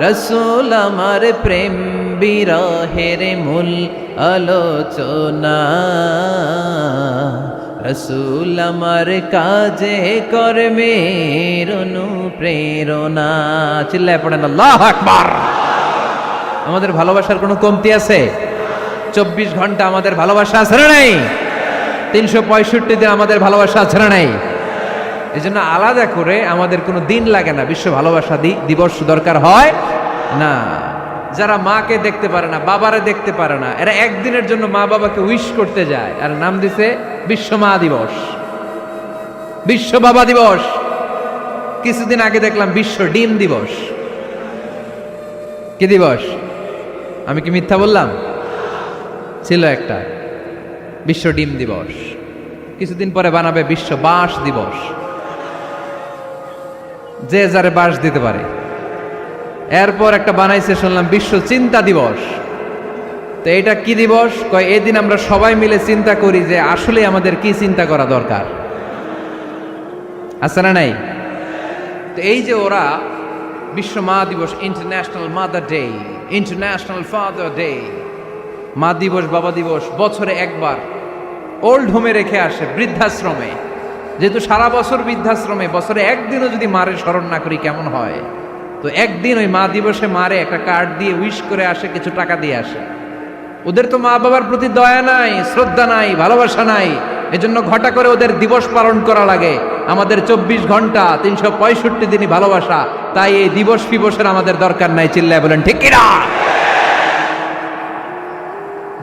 রাসূল আমার প্রেম বিরহের মূল আলোচনা, রাসূল আমার কাজে কর্মের অনুপ্রেরণা। চিল্লায় পড়েন আল্লাহু আকবার। আমাদের ভালোবাসার কোনো কমতি আছে? 24 ঘন্টা আমাদের ভালোবাসা আছে না নাই? 365 দিন আমাদের ভালোবাসা আছে না নাই? এই জন্য আলাদা করে আমাদের কোনো দিন লাগে না, বিশ্ব ভালোবাসা দিবস দরকার হয় না। যারা মাকে দেখতে পারে না, বাবারে দেখতে পারে না, এরা একদিনের জন্য মা বাবাকে উইশ করতে যায়, আর নাম দিছে বিশ্ব মা দিবস, বিশ্ব বাবা দিবস। কিছুদিন আগে দেখলাম বিশ্ব ডিম দিবস। কি দিবস? আমি কি মিথ্যা বললাম? ছিল একটা বিশ্ব ডিম দিবস। কিছুদিন পরে বানাবে বিশ্ব বাঁশ দিবস, যে যারে বাঁশ দিতে পারে। এরপর একটা বানাইছে শুনলাম বিশ্ব চিন্তা দিবস। তো এটা কি দিবস? কয় এদিন আমরা সবাই মিলে চিন্তা করি যে আসলে আমাদের কি চিন্তা করা দরকার, আছে না নাই? তো এই যে ওরা বিশ্ব মা দিবস, international mother day, international father day, মা দিবস, বাবা দিবস, বছরে একবার ওল্ড হোমে রেখে আসে, বৃদ্ধাশ্রমে। যেহেতু সারা বছর বৃদ্ধাশ্রমে, বছরে একদিনও যদি মারে স্মরণ না করি কেমন হয়? তো একদিন ওই মা দিবসে মারে একটা কার্ড দিয়ে উইশ করে আসে, কিছু টাকা দিয়ে আসে। ওদের তো মা বাবার প্রতি দয়া নাই, শ্রদ্ধা নাই, ভালোবাসা নাই, এজন্য ঘটা করে ওদের দিবস পালন করা লাগে। আমাদের 24 ঘন্টা 365 দিনই ভালোবাসা, তাই এই দিবস ফিবসের আমাদের দরকার নাই। চিল্লায় বলেন ঠিক কিনা?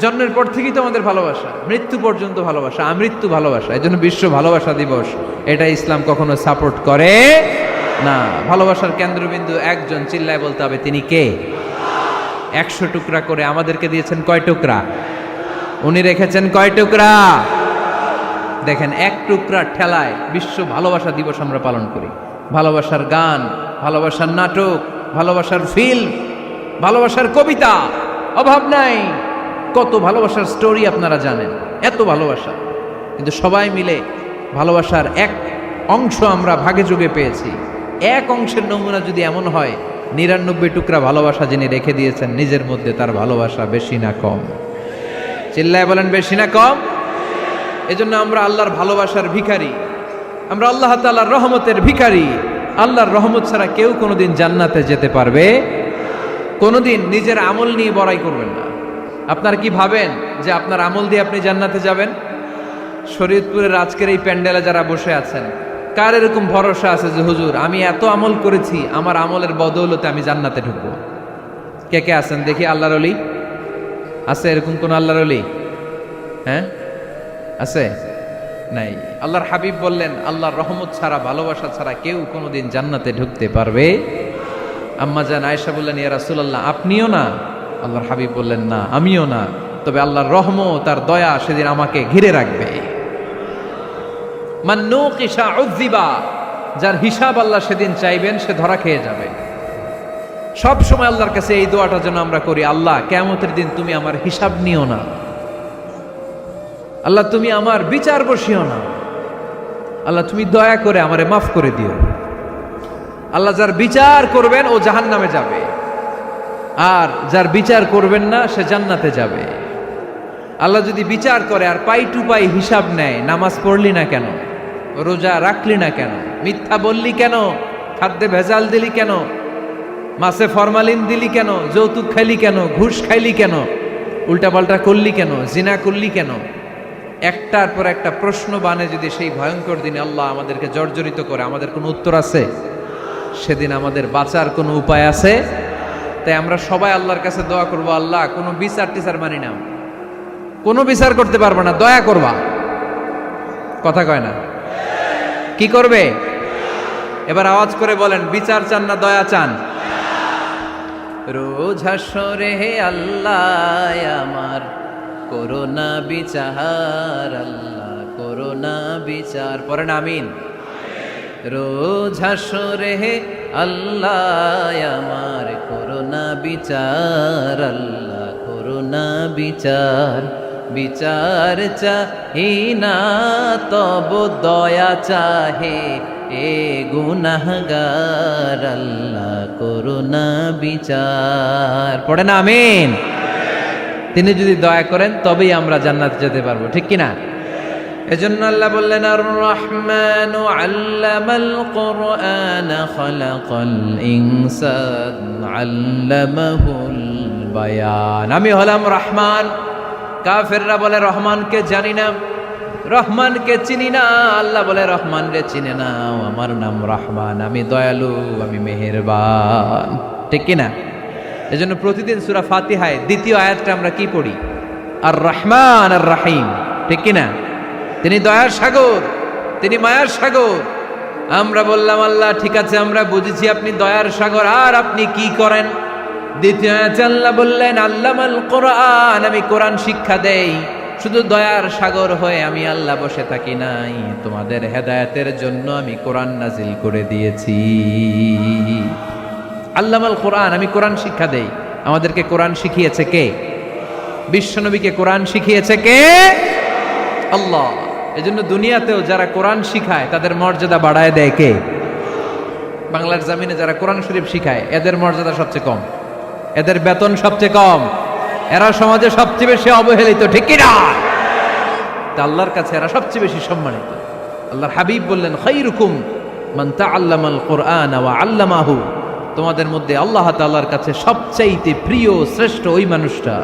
জন্মের পর থেকেই তো আমাদের ভালোবাসা, মৃত্যু পর্যন্ত ভালোবাসা, আমৃত্যু ভালোবাসা। এই জন্য বিশ্ব ভালোবাসা দিবস, এটা ইসলাম কখনো সাপোর্ট করে না। ভালোবাসার কেন্দ্রবিন্দু একজন, চিল্লায় বলতে হবে তিনি কে? 100 টুকরা করে আমাদেরকে দিয়েছেন কয় টুকরা? উনি রেখেছেন কয় টুকরা? দেখেন, এক টুকরা ঠেলায় বিশ্ব ভালোবাসা দিবস আমরা পালন করি। ভালোবাসার গান, ভালোবাসার নাটক, ভালোবাসার ফিল্ম, ভালোবাসার কবিতা, অভাব নাই। কত ভালোবাসার স্টোরি আপনারা জানেন, এত ভালোবাসা। কিন্তু সবাই মিলে ভালোবাসার এক অংশ আমরা ভাগে যোগে পেয়েছি। এক অংশের নমুনা যদি এমন হয়, 99 টুকরা ভালোবাসা যিনি রেখে দিয়েছেন নিজের মধ্যে, তার ভালোবাসা বেশি না কম? চিল্লায় বলেন বেশি না কম? এজন্য আমরা আল্লাহর ভালোবাসার ভিখারি, আমরা আল্লাহ তাআলার রহমতের ভিখারি। আল্লাহর রহমত ছাড়া কেউ কোনোদিন জান্নাতে যেতে পারবে? কোনোদিন নিজের আমল নিয়ে বড়াই করবেন না। আপনারা কি ভাবেন যে আপনার আমল দিয়ে আপনি জান্নাতে যাবেন? শরীয়তপুরের আজকের এই প্যান্ডেলে যারা বসে আছেন, কার এরকম ভরসা আছে যে হুজুর আমি এত আমল করেছি, আমার আমলের বদৌলতে আমি জান্নাতে ঢুকবো? কে কে আছেন দেখি? আল্লাহর ওলি আছে? এরকম কোন আল্লাহর ওলি? হ্যাঁ, আছে? নাই। আল্লাহর হাবিব বললেন, আল্লাহর রহমত ছাড়া, ভালোবাসা ছাড়া কেউ কোনোদিন জান্নাতে ঢুকতে পারবে? আম্মা জান আয়েশা বললেন, ইয়া রাসূলুল্লাহ আপনিও না? আল্লাহর হাবিব বললেন, না আমিও না, তবে আল্লাহর রহমত আর দয়া সেদিন আমাকে ঘিরে রাখবে। মান নুকিশা উযিবা, যার হিসাব আল্লাহ সেদিন চাইবেন সে ধরা খেয়ে যাবে। সব সময় আল্লাহর কাছে এই দোয়াটা যেন আমরা করি, আল্লাহ কিয়ামতের দিন তুমি আমার হিসাব নিও না, আল্লাহ তুমি আমার বিচার বসিও না, আল্লাহ তুমি দয়া করে আমারে মাফ করে দিও। আল্লাহ যার বিচার করবেন ও জাহান্নামে যাবে, আর যার বিচার করবেন না সে জান্নাতে যাবে। আল্লাহ যদি বিচার করে আর পাই টু পাই হিসাব নেয়, নামাজ পড়লি না কেন, রোজা রাখলি না কেন, মিথ্যা বললি কেন, খাদ্যে ভেজাল দিলি কেন, মাছে ফরমালিন দিলি কেন, যৌতুক খাইলি কেন, ঘুষ খাইলি কেন, উল্টাপাল্টা করলি কেন, জিনা করলি কেন, একটার পর একটা প্রশ্ন বানে যদি সেই ভয়ঙ্কর দিনে আল্লাহ আমাদেরকে জর্জরিত করে, আমাদের কোনো উত্তর আছে? সেদিন আমাদের বাঁচার কোনো উপায় আছে? তাই আমরা সবাই আল্লাহর কাছে দোয়া করবো, আল্লাহ কোনো বিচার টিচার মানি না, কোনো বিচার করতে পারবো না, দয়া করবা। কথা কয় না? কি করবে? এবার আওয়াজ করে বলেন, বিচার চান না দয়া চান? রোজ হাসরে হে আল্লাহ আমার করোনা বিচার, আল্লাহ করোনা বিচার, পড়েন আমিন। রোজ হাসরে হে আল্লাহ আমার করোনা বিচার, আল্লাহ করোনা বিচার, বিচার চাহি না তব দয়া চাহে এ গুনাহগার, আল্লাহ করোনা বিচার, পড়েন আমিন। তিনি যদি দয়া করেন তবেই আমরা জান্নাতে যেতে পারবো, ঠিক কিনা? এজন্য আল্লাহ বললেন, আর রহমানু আল্লামাল কুরআন খালাকাল ইনসান আল্লামাহুল বায়ান। আমি হলাম রহমান। কাফেররা বলে রহমানকে জানি না, রহমানকে চিনি না। আল্লাহ বলে রহমান রে চিনে নাও, আমার নাম রহমান, আমি দয়ালু, আমি মেহেরবান, ঠিক কিনা? এজন্য প্রতিদিন সূরা ফাতিহায় দ্বিতীয় আয়াতটা আমরা কি পড়ি? আর রহমান আর রাহিম, ঠিক কিনা? তিনি দয়ার সাগর, তিনি মায়ার সাগর। আমরা বললাম, আল্লাহ ঠিক আছে আমরা বুঝেছি আপনি দয়ার সাগর, আর আপনি কি করেন? দ্বিতীয় আয়াতে আল্লাহ বললেন, আল্লামাল কোরআন, আমি কোরআন শিক্ষা দেই। শুধু দয়ার সাগর হয়ে আমি আল্লাহ বসে থাকি নাই, তোমাদের হেদায়েতের জন্য আমি কোরআন নাজিল করে দিয়েছি। আল্লামাল কোরআন, আমি কোরআন শিক্ষা দেই। আমাদেরকে কোরআন শিখিয়েছে কে? বিশ্বনবীকে কোরআন শিখিয়েছে কে? আল্লাহ। এজন্য দুনিয়াতেও যারা কোরআন শিখায় তাদের মর্যাদা বাড়ায় দেয় কে? বাংলার জমিনে যারা কোরআন শরীফ শিখায় এদের মর্যাদা সবচেয়ে কম, এদের বেতন সবচেয়ে কম, এরা সমাজে সবচেয়ে বেশি অবহেলিত, ঠিক কিনা? তা আল্লাহর কাছে এরা সবচেয়ে বেশি সম্মানিত। আল্লাহর হাবিব বললেন, খায়রুকুম মান তাআল্লামাল কুরআন ওয়া আল্লামাহু, তোমাদের মধ্যে আল্লাহ তাআলার কাছে সবচাইতে প্রিয় শ্রেষ্ঠ ওই মানুষটা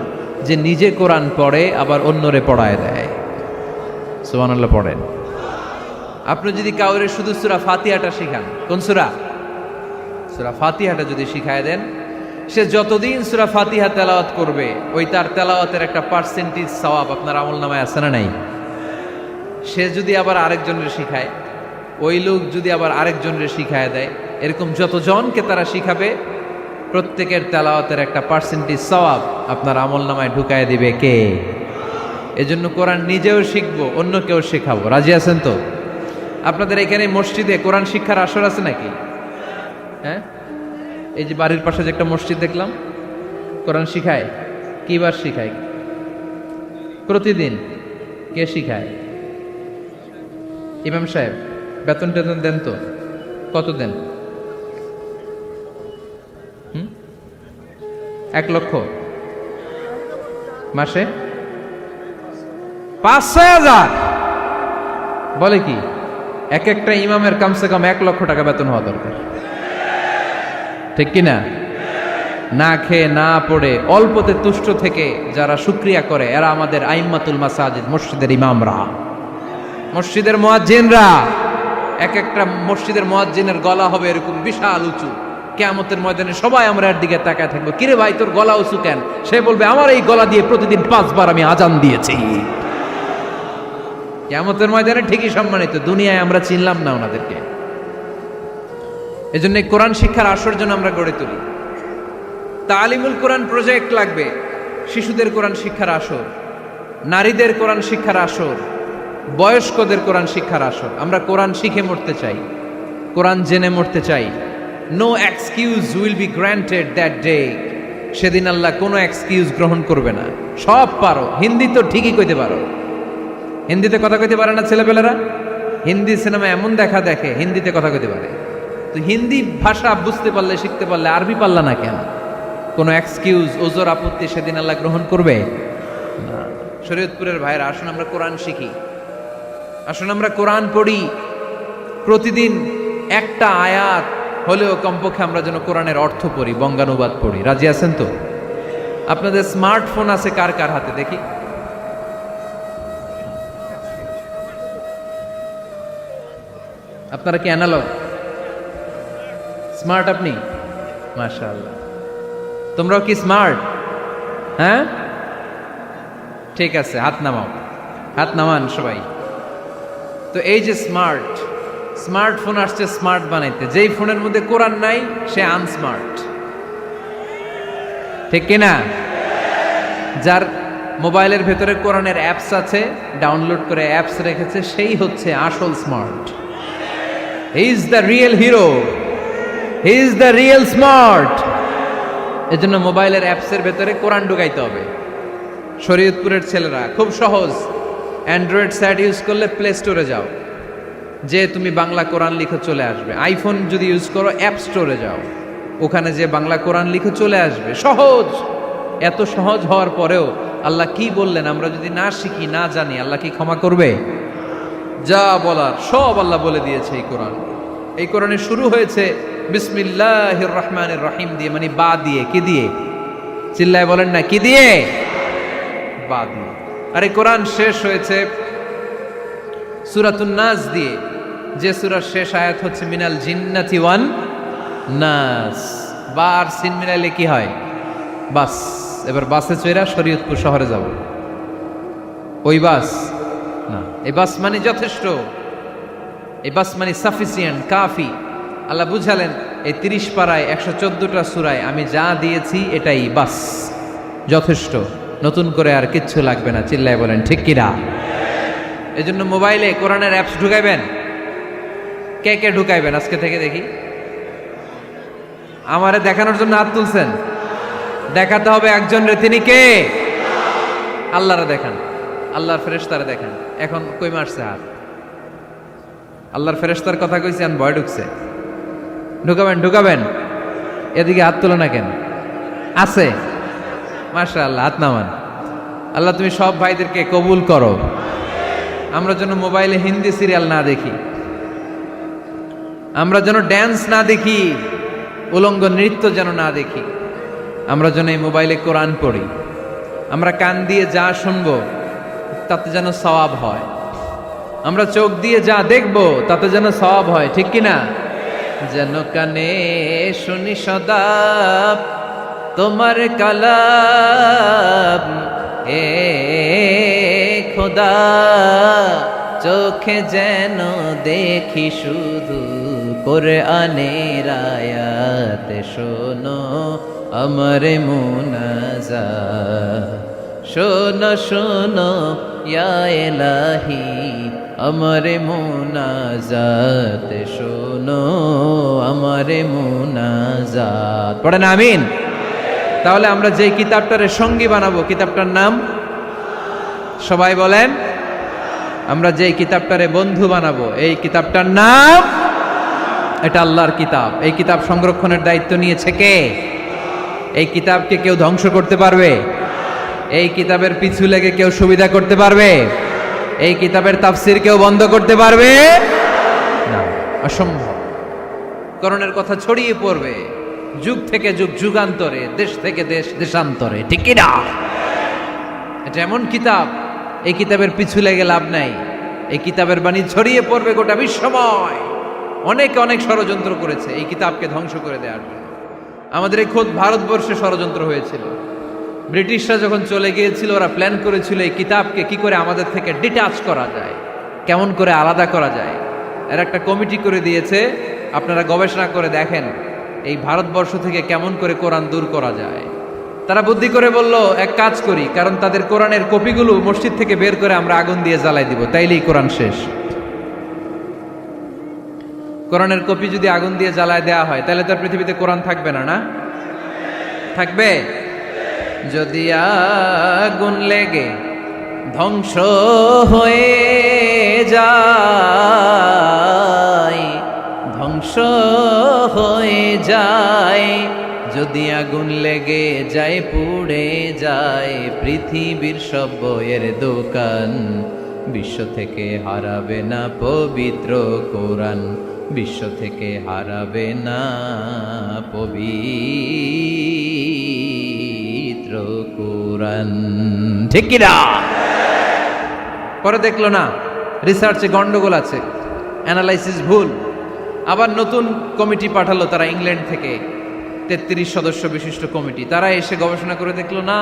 যে নিজে কোরআন পড়ে আবার অন্যরে পড়ায় দেয়। সুবহানাল্লাহ পড়েন। আপনি যদি কাউরে শুধু সূরা ফাতিহাটা শিখান, কোন সূরা? সূরা ফাতিহাটা যদি শিখায় দেন, সে যতদিন সূরা ফাতিহা তেলাওয়াত করবে ওই তার তেলাওয়াতের একটা পার্সেন্টেজ সওয়াব আপনার আমলনামায় আছে না নাই? সে যদি আবার আরেকজনের শিখায়, ওই লোক যদি আবার আরেকজনের শিখায় দেয়, এরকম যতজনকে তারা শিখাবে প্রত্যেকের তেলাওয়াতের একটা পার্সেন্টেজ সওয়াব আপনার আমলনামায় ঢুকায় দিবে কে? এজন্য কোরআন নিজেও শিখবো, অন্যকেও শেখাবো। রাজি আছেন তো? আপনাদের এখানে মসজিদে কোরআন শিক্ষার আসর আছে নাকি? হ্যাঁ, এই যে বাড়ির পাশে যে একটা মসজিদ দেখলাম, কোরআন শিখায়। কিবার শিখায়? প্রতিদিন। কে শিখায়? ইমাম সাহেব। বেতন টেতন দেন তো? কত দেন? 1 লক্ষ মাসে? 5-6 হাজার? বলে কি? এক একটা ইমামের কমসে কম 1 লক্ষ টাকা বেতন হওয়া দরকার, ঠিক কিনা? না খেয়ে না পড়ে অল্পতে তুষ্ট থেকে যারা শুকরিয়া করে এরা আমাদের আইম্মাতুল মাসাজিদ, মসজিদের ইমামরা, মসজিদের মুয়াজ্জিনরা। এক একটা মসজিদের মুয়াজ্জিনের গলা হবে এরকম বিশাল উঁচু। কিয়ামতের ময়দানে সবাই আমরা এর দিকে তাকায় থাকবো, কিরে ভাই তোর গলা উঁচু কেন? সে বলবে আমার এই গলা দিয়ে প্রতিদিন 5 বার আমি আজান দিয়েছি। কিয়ামতের ময়দানে ঠিকই সম্মানিত, দুনিয়ায় আমরা চিনলাম না ওনাদেরকে। এজন্য কোরআন শিক্ষার আসর জন্য আমরা গড়ে তুলি। তালিমুল কোরআন প্রজেক্ট লাগবে, শিশুদের কোরআন শিক্ষার আসর, নারীদের কোরআন শিক্ষার আসর, বয়স্কদের কোরআন শিক্ষার আসর। আমরা কোরআন শিখে মরতে চাই, কোরআন জেনে মরতে চাই। No excuse will be granted that day. সেদিন আল্লাহ কোনো এক্সকিউজ গ্রহণ করবে না। সব পারো, হিন্দি তো ঠিকই কইতে পারো, হিন্দিতে কথা কইতে পারে না ছেলেপেলেরা? হিন্দি সিনেমা এমন দেখা দেখে হিন্দিতে কথা কইতে পারে। তো হিন্দি ভাষা বুঝতে পারলে, শিখতে পারলে আরবি পারলা না কেন? কোনো এক্সকিউজ, ওজোর, আপত্তি সেদিন আল্লাহ গ্রহণ করবে না। শরীয়তপুরের ভাইরা, আসুন আমরা কোরআন শিখি, আসুন আমরা কোরআন পড়ি। প্রতিদিন একটা আয়াত হলেও কমপক্ষে আমরা যেন কোরআনের অর্থ পড়ি, বঙ্গানুবাদ পড়ি। রাজি আছেন তো? আপনাদের স্মার্টফোন আছে কার কার হাতে দেখি? আপনারা কি অ্যানালগ? স্মার্ট আপনি? মাশাআল্লাহ। তোমরাও কি স্মার্ট? হ্যাঁ, ঠিক আছে, হাত নামাও, হাত নামান সবাই। তো এই যে স্মার্টফোন আসছে স্মার্ট বানাইতে, যেই ফোনের মধ্যে কোরআন নাই সে আনস্মার্ট, ঠিক কিনা? যার মোবাইলের ভেতরে কোরআনের অ্যাপস আছে, ডাউনলোড করে অ্যাপস রেখেছে, সেই হচ্ছে আসল smart. He is the real hero, he is the real smart. এজন্য মোবাইলের অ্যাপসের ভেতরে কোরআন ঢুকাইতে হবে। শরীয়তপুরের ছেলেরা খুব সহজ, অ্যান্ড্রয়েড সেট ইউজ করলে প্লে স্টোরে যাও, যে তুমি বাংলা কোরআন লিখে চলে আসবে। আইফোন যদি ইউজ করো অ্যাপ স্টোরে যাও, ওখানে যে বাংলা কোরআন লিখে চলে আসবে। সহজ। এত সহজ হওয়ার পরেও আল্লাহ কি বললেন আমরা যদি না শিখি, না জানি, আল্লাহ কি ক্ষমা করবে? যা বলার সব আল্লাহ বলে দিয়েছে এই কোরআন। এই কোরআনে শুরু হয়েছে বিসমিল্লাহির রহমানির রহিম দিয়ে, মানে বা দিয়ে। কি দিয়ে? চিল্লায় বলেন না, কি দিয়ে? বা দিয়ে। আর এই কোরআন শেষ হয়েছে সূরাতুন নাস দিয়ে, যে সূরার শেষ আয়াত হচ্ছে মিনাল জিন্নাতি ওয়ান নাস। বা আর সিন মিলাইলে কি হয়? বাস। এবার বাসে চড়া শরীয়তপুর শহরে যাব। ওই বাস না, এই বাস মানে যথেষ্ট, এই বাস মানে সাফিসিয়েন্ট, কাফি। আল্লাহ বুঝালেন এই 30 পারায় 114টা সূরায় আমি যা দিয়েছি এটাই বাস, যথেষ্ট, নতুন করে আর কিচ্ছু লাগবে না। চিল্লায় বলেন ঠিক কিনা? এই জন্য মোবাইলে কোরআনের অ্যাপস ঢুকাইবেন। কে কে ঢুকাইবেন আজকে থেকে দেখি? আমারে দেখানোর জন্য হাত তুলছেন? দেখাতে হবে একজন রে, তিনি কে? আল্লাহরে দেখান, আল্লাহর ফেরেশতারে দেখান। এখন কই মারছে হাত? আল্লাহর ফেরেশতার কথা কইছি, আর ভয় ঢুকছে। ঢুকাবেন, ঢুকাবেন। এদিকে হাত তুলো না কেন? আছে? মাশাআল্লাহ, হাত নামান। আল্লাহ তুমি সব ভাইদেরকে কবুল করো। আমরা যেন মোবাইলে হিন্দি সিরিয়াল না দেখি, আমরা যেন ড্যান্স না দেখি, উলঙ্গ নৃত্য যেন না দেখি। আমরা যেন এই মোবাইলে কোরআন পড়ি। আমরা কান দিয়ে যা শুনবো তাতে যেন সওয়াব হয়। আমরা চোখ দিয়ে যা দেখবো তাতে যেন সওয়াব হয়, ঠিক কিনা? যেন কানে শুনি সদা তোমার কালাম, এ খোদা চোখে যেন দেখি শুধু কোরআনের আয়াত। শোনো আমার মুনাজাত, শোনো শোনো ইয়া ইলাহি আমার মুনাজাত, শোনো আমার মুনাজাত। পড়েন আমিন। তাহলে আমরা যে কিতাবটারে সঙ্গী বানাবো, কিতাবটার নাম সবাই বলেন। আমরা যে কিতাবটারে বন্ধু বানাবো, এই কিতাবটার নাম, এটা আল্লাহর কিতাব। এই কিতাব সংরক্ষণের দায়িত্ব নিয়েছে কে? এই কিতাবকে কেউ ধ্বংস করতে পারবে? এই কিতাবের পিছু লেগে কেউ সুবিধা করতে পারবে? এই কিতাবের তাফসির কেউ বন্ধ করতে পারবে না, অসম্ভব। কোরআনের কথা ছড়িয়ে পড়বে, যুগ থেকে যুগ যুগান্তরে, দেশ থেকে দেশ দেশান্তরে, ঠিক কি না? এটা এমন কিতাব, এই কিতাবের পিছু লেগে লাভ নাই। এই কিতাবের বাণী ছড়িয়ে পড়বে গোটা বিশ্বময়। অনেকে অনেক ষড়যন্ত্র করেছে এই কিতাবকে ধ্বংস করে দেওয়ার জন্য। আমাদের এই খোদ ভারতবর্ষে ষড়যন্ত্র হয়েছিল। ব্রিটিশরা যখন চলে গিয়েছিল, ওরা প্ল্যান করেছিল এই কিতাবকে কি করে আমাদের থেকে ডিটাচ করা যায়, কেমন করে আলাদা করা যায়। এর একটা কমিটি করে দিয়েছে, আপনারা গবেষণা করে দেখেন এই ভারতবর্ষ থেকে কেমন করে কোরআন দূর করা যায়। তারা বুদ্ধি করে বলল, এক কাজ করি, কারণ তাদের কোরআনের কপিগুলো মসজিদ থেকে বের করে আমরা আগুন দিয়ে জ্বালাই দিব, তাইলেই কোরআন শেষ। কোরআনের কপি যদি আগুন দিয়ে জ্বালায় দেওয়া হয়, তাহলে তো পৃথিবীতে কোরআন থাকবে না, না থাকবে? যদি আগুন লেগে ধ্বংস হয়ে যায়, ধ্বংস হয়ে যায়, যদি আগুন লেগে যায় পুড়ে যায় পৃথিবীর সব বইয়ের দোকান, বিশ্ব থেকে হারাবে না পবিত্র কোরআন, বিশ্ব থেকে হারাবে না পবিত্র কোরআন, ঠিক কি না? পরে দেখলো না রিসার্চে গন্ডগোল আছে, অ্যানালাইসিস ভুল। আবার নতুন কমিটি পাঠালো তারা ইংল্যান্ড থেকে, 33 সদস্য বিশিষ্ট কমিটি। তারা এসে গবেষণা করে দেখলো না,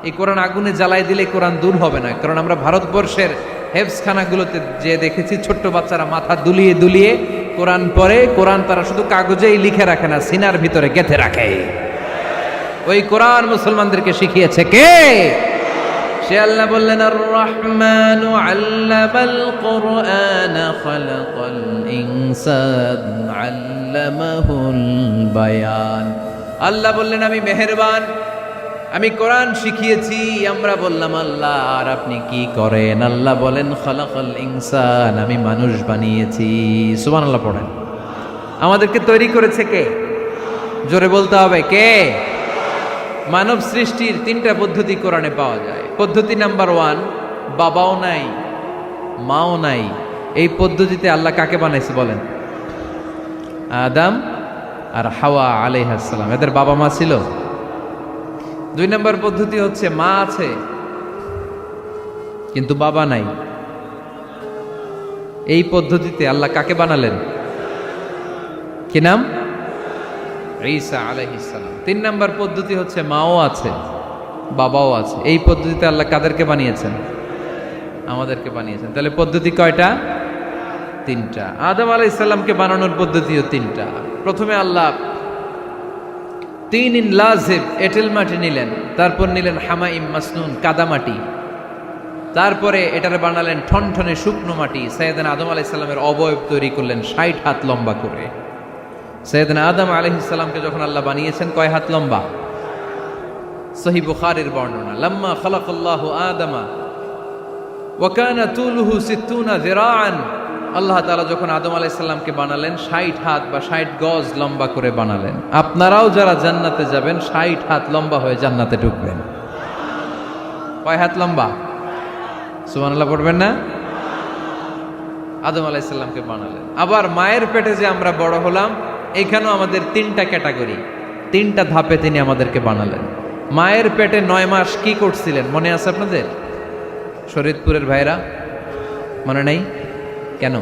এই কোরআন আগুনে জ্বালাই দিলে কোরআন দূর হবে না। কারণ আমরা ভারতবর্ষের হেফজখানাগুলোতে যে দেখেছি, ছোট্ট বাচ্চারা মাথা দুলিয়ে দুলিয়ে কোরআন পড়ে। কোরআন তারা শুধু কাগজেই লিখে রাখে না, সিনার ভিতরে গেঁথে রাখে। ওই কোরআন মুসলমানদেরকে শিখিয়েছে কে? সে আল্লাহ বললেন, আর রহমানু আল্লামাল কুরআন খালাকাল ইনসান আল্লামাহুল বায়ান। আল্লাহ বললেন, আমি মেহেরবান, আমি কোরআন শিখিয়েছি। আমরা বললাম, আল্লাহ আর আপনি কি করেন? আল্লাহ বলেন, খালাকাল ইনসান, আমি মানুষ বানিয়েছি। সুবহানাল্লাহ পড়েন। আমাদেরকে তৈরি করেছে কে? জোরে বলতে হবে, কে? মানব সৃষ্টির 3টা পদ্ধতি কোরআনে পাওয়া যায়। পদ্ধতি নাম্বার 1, বাবাও নাই মাও নাই। এই পদ্ধতিতে আল্লাহ কাকে বানাইছে বলেন? আদম আর হাওয়া আলাইহিস সালাম, এদের বাবা মা ছিল। 2 নম্বর পদ্ধতি হচ্ছে মা আছে কিন্তু বাবা নাই। এই পদ্ধতিতে আল্লাহ কাকে বানালেন? কি নাম? ঈসা আলাইহিস সালাম। 3 নম্বর পদ্ধতি হচ্ছে মাও আছে বাবাও আছে। এই পদ্ধতিতে আল্লাহ কাদেরকে বানিয়েছেন? আমাদেরকে বানিয়েছেন। তাহলে পদ্ধতি কয়টা? 3টা। আদম আলাইহিস সালামকে বানানোর পদ্ধতিও 3টা। প্রথমে আল্লাহ 3 লাজিব এঁটেল মাটি নিলেন, তারপর নিলেন হামাইম মাসনুন কাদামাটি, তারপরে এটারে বানালেন ঠনঠনে শুকনো মাটি। সাইয়েদনা আদম আলাইহিস সালামের অবয়ব তৈরি করলেন 60 হাত লম্বা করে। সাইয়েদনা আদম আলাইহিস সালামকে যখন আল্লাহ বানিয়েছেন, কয় হাত লম্বা? সহিহ বুখারীর বর্ণনা, লাম্মা খালাকাল্লাহু আদামা ওয়া কানা তুলুহু 60 যিরাআন। আল্লাহ তাআলা যখন আদম আলাইহিস সালামকে বানালেন, 60 হাত বা 60 গজ লম্বা করে বানালেন। আপনারাও যারা জান্নাতে যাবেন 60 হাত লম্বা হয়ে জান্নাতে ঢুকবেন। কয় হাত লম্বা? সুবহানাল্লাহ পড়বেন না? আদম আলাইহিস সালামকে বানালেন। আবার মায়ের পেটে যে আমরা বড় হলাম, এখানেও আমাদের 3টা ক্যাটাগরি, 3টা ধাপে তিনি আমাদেরকে বানালেন। মায়ের পেটে 9 মাস কি করছিলেন মনে আছে আপনাদের? শরীয়তপুরের ভাইরা মনে নাই কেন?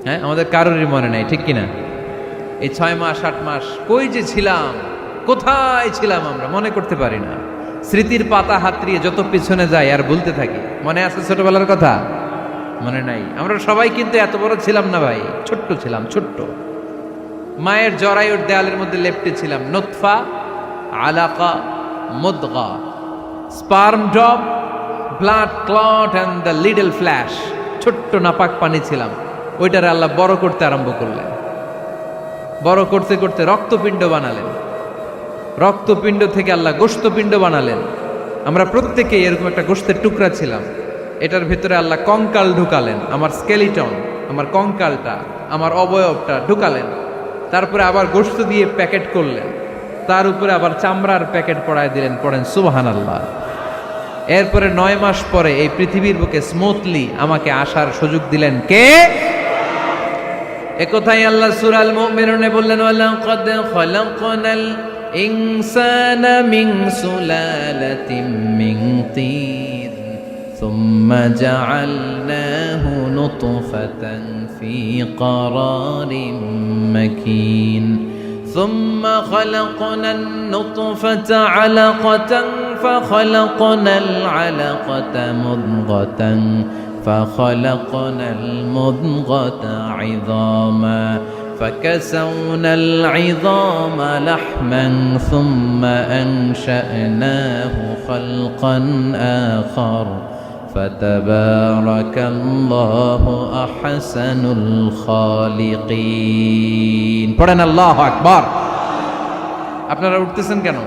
হ্যাঁ, আমাদের কারোরই মনে নাই, ঠিক কিনা? এই 6 মাস 8 মাস কই যে ছিলাম, কোথায় ছিলাম আমরা মনে করতে পারি না। স্মৃতির পাতা হাতড়িয়ে যত পিছনে যাই আর ভুলতে থাকি। মনে আছে ছোটবেলার কথা? মনে নাই। আমরা সবাই কিন্তু এত বড় ছিলাম না ভাই, ছোট্ট ছিলাম, ছোট্ট। মায়ের জরায়ুর দেয়ালের মধ্যে লেপ্টে ছিলাম। নুতফা, আলাকা, মুদগা, sperm drop, blood clot and the little flesh. ছোট্ট নাপাক পানি ছিলাম। ওইটারে আল্লাহ বড় করতে আরম্ভ করলেন। বড় করতে করতে রক্তপিণ্ড বানালেন। রক্তপিণ্ড থেকে আল্লাহ গোশতপিণ্ড বানালেন। আমরা প্রত্যেকেই এরকম একটা গোশতের টুকরা ছিলাম। এটার ভিতরে আল্লাহ কঙ্কাল ঢুকালেন, আমার স্কেলিটন, আমার কঙ্কালটা, আমার অবয়বটা ঢুকালেন। তারপরে আবার গোশত দিয়ে প্যাকেট করলেন, তার উপরে আবার চামড়ার প্যাকেট পড়ায় দিলেন। পড়েন সুবহানাল্লাহ। এরপরে 9 মাস পরে এই পৃথিবীর বুকে স্মুথলি আমাকে আসার সুযোগ দিলেন কে? একথাই আল্লাহ সূরা আল মুমিনুনে বললেন, ওয়ালাকাদ খালাকনাল ইনসানা মিন সুলালাতিন মিন তিন সুম্মা জাআলনাহু নুতফাতান ফি ক্বারারিন মাকিন ثم خلقنا النطفة علقة فخلقنا العلقة مضغة فخلقنا المضغة عظاما فكسونا العظام لحما ثم أنشأناه خلقا آخر فتبارك الله أحسن الخالقين পড়েন আল্লাহু আকবার। আপনারা উঠতেছেন কেন?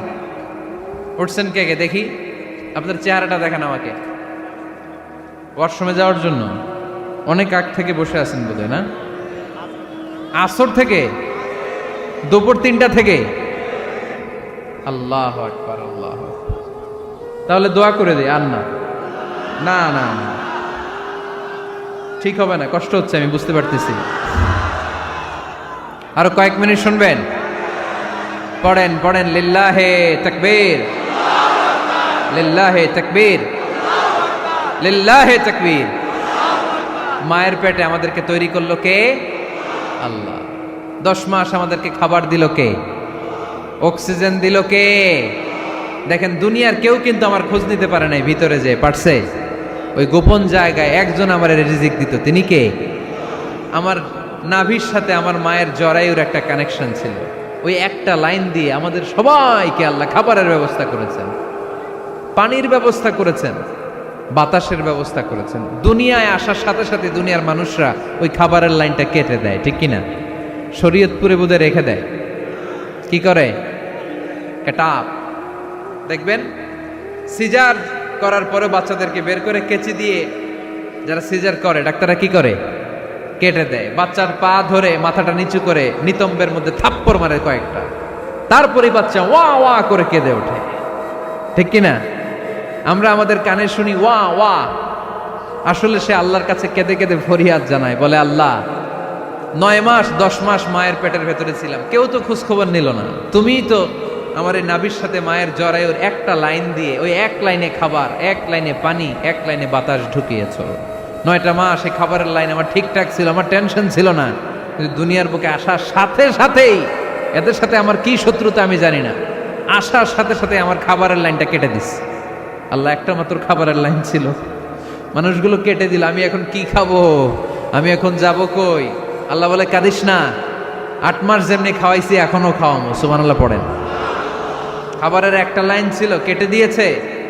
উঠছেন কে কে দেখি? আপনার চেহারাটা দেখান আমাকে। ওয়াশরুমে যাওয়ার জন্য অনেক আগ থেকে বসে আছেন বোধহয়, না? আসর থেকে, দুপুর 3টা থেকে। আল্লাহু আকবার, আল্লাহু আকবার। তাহলে দোয়া করে দেই। আর না না না না, ঠিক হবে না, কষ্ট হচ্ছে, আমি বুঝতে পারতেছি। আরো কয়েক মিনিট শুনবেন? পড়েন পড়েন, লিল্লাহে তাকবীর, লিল্লাহে তাকবীর, লিল্লাহে তাকবীর। মায়ের পেটে আমাদেরকে তৈরি করলো কে? আল্লাহ। 10 মাস আমাদেরকে খাবার দিল কে? অক্সিজেন দিল কে? দেখেন, দুনিয়ার কেউ কিন্তু আমার খোঁজ নিতে পারে নাই ভিতরে, যে পারছে ওই গোপন জায়গায় একজন আমার রিজিক দিত। তিনি কে? আমার নাভির সাথে আমার মায়ের জরায়ুর একটা কানেকশন ছিল। ওই একটা লাইন দিয়ে আমাদের সবাইকে আল্লাহ খাবারের ব্যবস্থা করেছেন, পানির ব্যবস্থা করেছেন, বাতাসের ব্যবস্থা করেছেন। দুনিয়ায় আসার সাথে সাথে দুনিয়ার মানুষরা ওই খাবারের লাইনটা কেটে দেয়, ঠিক কিনা? শরীয়তপুরে বোধে রেখে দেয়। কি করে? কাটাপ। দেখবেন সিজার করার পরে বাচ্চাদেরকে বের করে কেচি দিয়ে, যারা সিজার করে ডাক্তাররা কি করে? কেটে দেয়। বাচ্চার পা ধরে মাথাটা নিচু করে নিতম্বের মধ্যে থাপ্পড় মারে কয়েকটা, তারপরে বাচ্চা ওয়া ওয়া করে কেঁদে ওঠে, ঠিক কিনা? আমরা আমাদের কানে শুনি ওয়া ওয়া, আসলে সে আল্লাহর কাছে কেঁদে কেঁদে ফরিয়াদ জানায়, বলে আল্লাহ 9 মাস 10 মাস মায়ের পেটের ভেতরে ছিলাম, কেউ তো খোঁজ খবর নিল না, তুমিই তো আমার এই নাভির সাথে মায়ের জরায়ুর একটা লাইন দিয়ে, ওই এক লাইনে খাবার, এক লাইনে পানি, এক লাইনে বাতাস ঢুকিয়েছ। 9টা মাস এই খাবারের লাইন আমার ঠিকঠাক ছিল, আমার টেনশন ছিল না। কিন্তু দুনিয়ার বুকে আসার সাথে সাথেই, এদের সাথে আমার কি শত্রুতা আমি জানি না, আসার সাথে সাথে আমার খাবারের লাইনটা কেটে দিস। আল্লাহ একটা মাত্র খাবারের লাইন ছিল, মানুষগুলো কেটে দিল। আমি এখন কি খাবো? আমি এখন যাব কই? আল্লাহ বলে কাঁদিস না, 8 মাস যেমনি খাওয়াইছি এখনো খাওয়াবো। সুবহানাল্লাহ পড়েন। খাবারের একটা লাইন ছিল, কেটে দিয়েছে।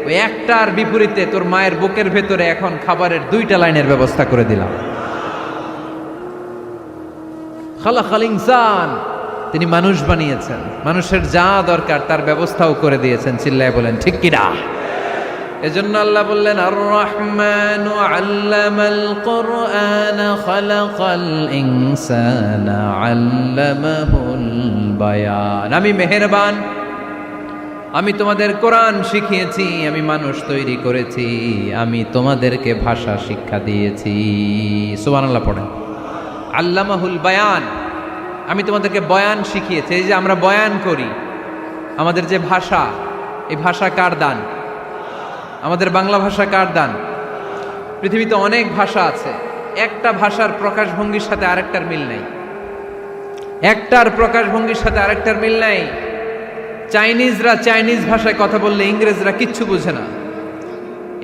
ওই একটার বিপরীতে তোর মায়ের বুকের ভেতরে এখন খাবারের 2টা লাইনের ব্যবস্থা করে দিলাম। খালাকাল ইনসান, তিনি মানুষ বানিয়েছেন, মানুষের যা দরকার তার ব্যবস্থাও করে দিয়েছেন। চিল্লায় বলেন ঠিক কিনা? এজন্য আল্লাহ বললেন, আর রহমানু আল্লামাল কুরআন খালাকাল ইনসানা আল্লামাহুল বায়ান। আমি মেহেরবান, আমি তোমাদের কোরআন শিখিয়েছি, আমি মানুষ তৈরি করেছি, আমি তোমাদেরকে ভাষা শিক্ষা দিয়েছি। সুবহানাল্লাহ পড়েন। আল্লামাহুল বায়ান, আমি তোমাদেরকে বয়ান শিখিয়েছি। এই যে আমরা বয়ান করি, আমাদের যে ভাষা, এই ভাষা কার দান? আমাদের বাংলা ভাষা কার দান? পৃথিবীতে অনেক ভাষা আছে, একটা ভাষার প্রকাশভঙ্গির সাথে আরেকটার মিল নাই, একটার প্রকাশভঙ্গির সাথে আরেকটার মিল নাই। চাইনিজরা চাইনিজ ভাষায় কথা বললে ইংরেজরা কিচ্ছু বুঝে না,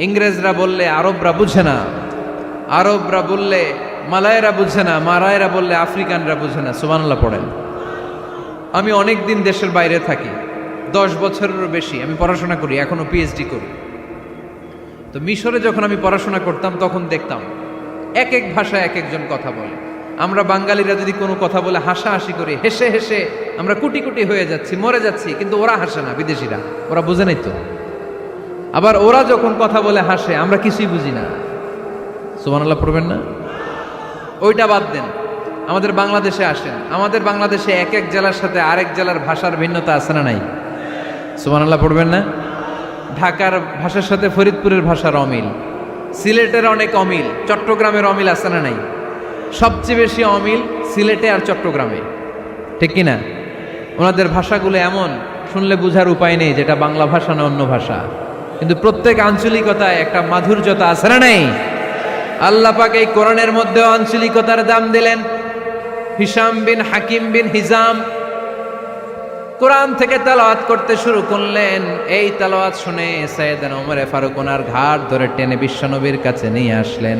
ইংরেজরা বললে আরবরা বুঝে না, আরবরা বললে মালায়রা বুঝে না, মারায়রা বললে আফ্রিকানরা বুঝে না। সুবহানাল্লাহ পড়েন। আমি অনেক দিন দেশের বাইরে থাকি, 10 বছরেরও বেশি আমি পড়াশোনা করি, এখনো পিএইচডি করি। তো মিশরে যখন আমি পড়াশোনা করতাম তখন দেখতাম এক এক ভাষায় এক একজন কথা বলে। আমরা বাঙালিরা যদি কোনো কথা বলে হাসাহাসি করি, হেসে হেসে আমরা কুটি কুটি হয়ে যাচ্ছি, মরে যাচ্ছি, কিন্তু ওরা হাসে না, বিদেশিরা, ওরা বুঝে নাই তো। আবার ওরা যখন কথা বলে হাসে, আমরা কিছুই বুঝি না। সুবহানাল্লাহ পড়বেন না? ওইটা বাদ দেন, আমাদের বাংলাদেশে আসেন, আমাদের বাংলাদেশে এক এক জেলার সাথে আরেক জেলার ভাষার ভিন্নতা আছে না নাই? সুবহানাল্লাহ পড়বেন না? ঢাকার ভাষার সাথে ফরিদপুরের ভাষার অমিল, সিলেটের অনেক অমিল, চট্টগ্রামের অমিল আছে না নাই? সবচেয়ে বেশি অমিল সিলেটে আর চট্টগ্রামে, ঠিক কিনা? ওনাদের ভাষাগুলো এমন, শুনলে বুঝার উপায় নেই যেটা বাংলা ভাষা না অন্য ভাষা, কিন্তু প্রত্যেক আঞ্চলিকতায় একটা মাধুর্যতা আছে না নেই? আল্লাহ পাক এই কোরআনের মধ্যে আঞ্চলিকতার দাম দিলেন। হিশাম বিন হাকিম বিন হিজাম কোরআন থেকে তেলাওয়াত করতে শুরু করলেন। এই তেলাওয়াত শুনে সাইয়েদনা ওমরে ফারুক ওনার ঘাড় ধরে টেনে বিশ্বনবীর কাছে নিয়ে আসলেন।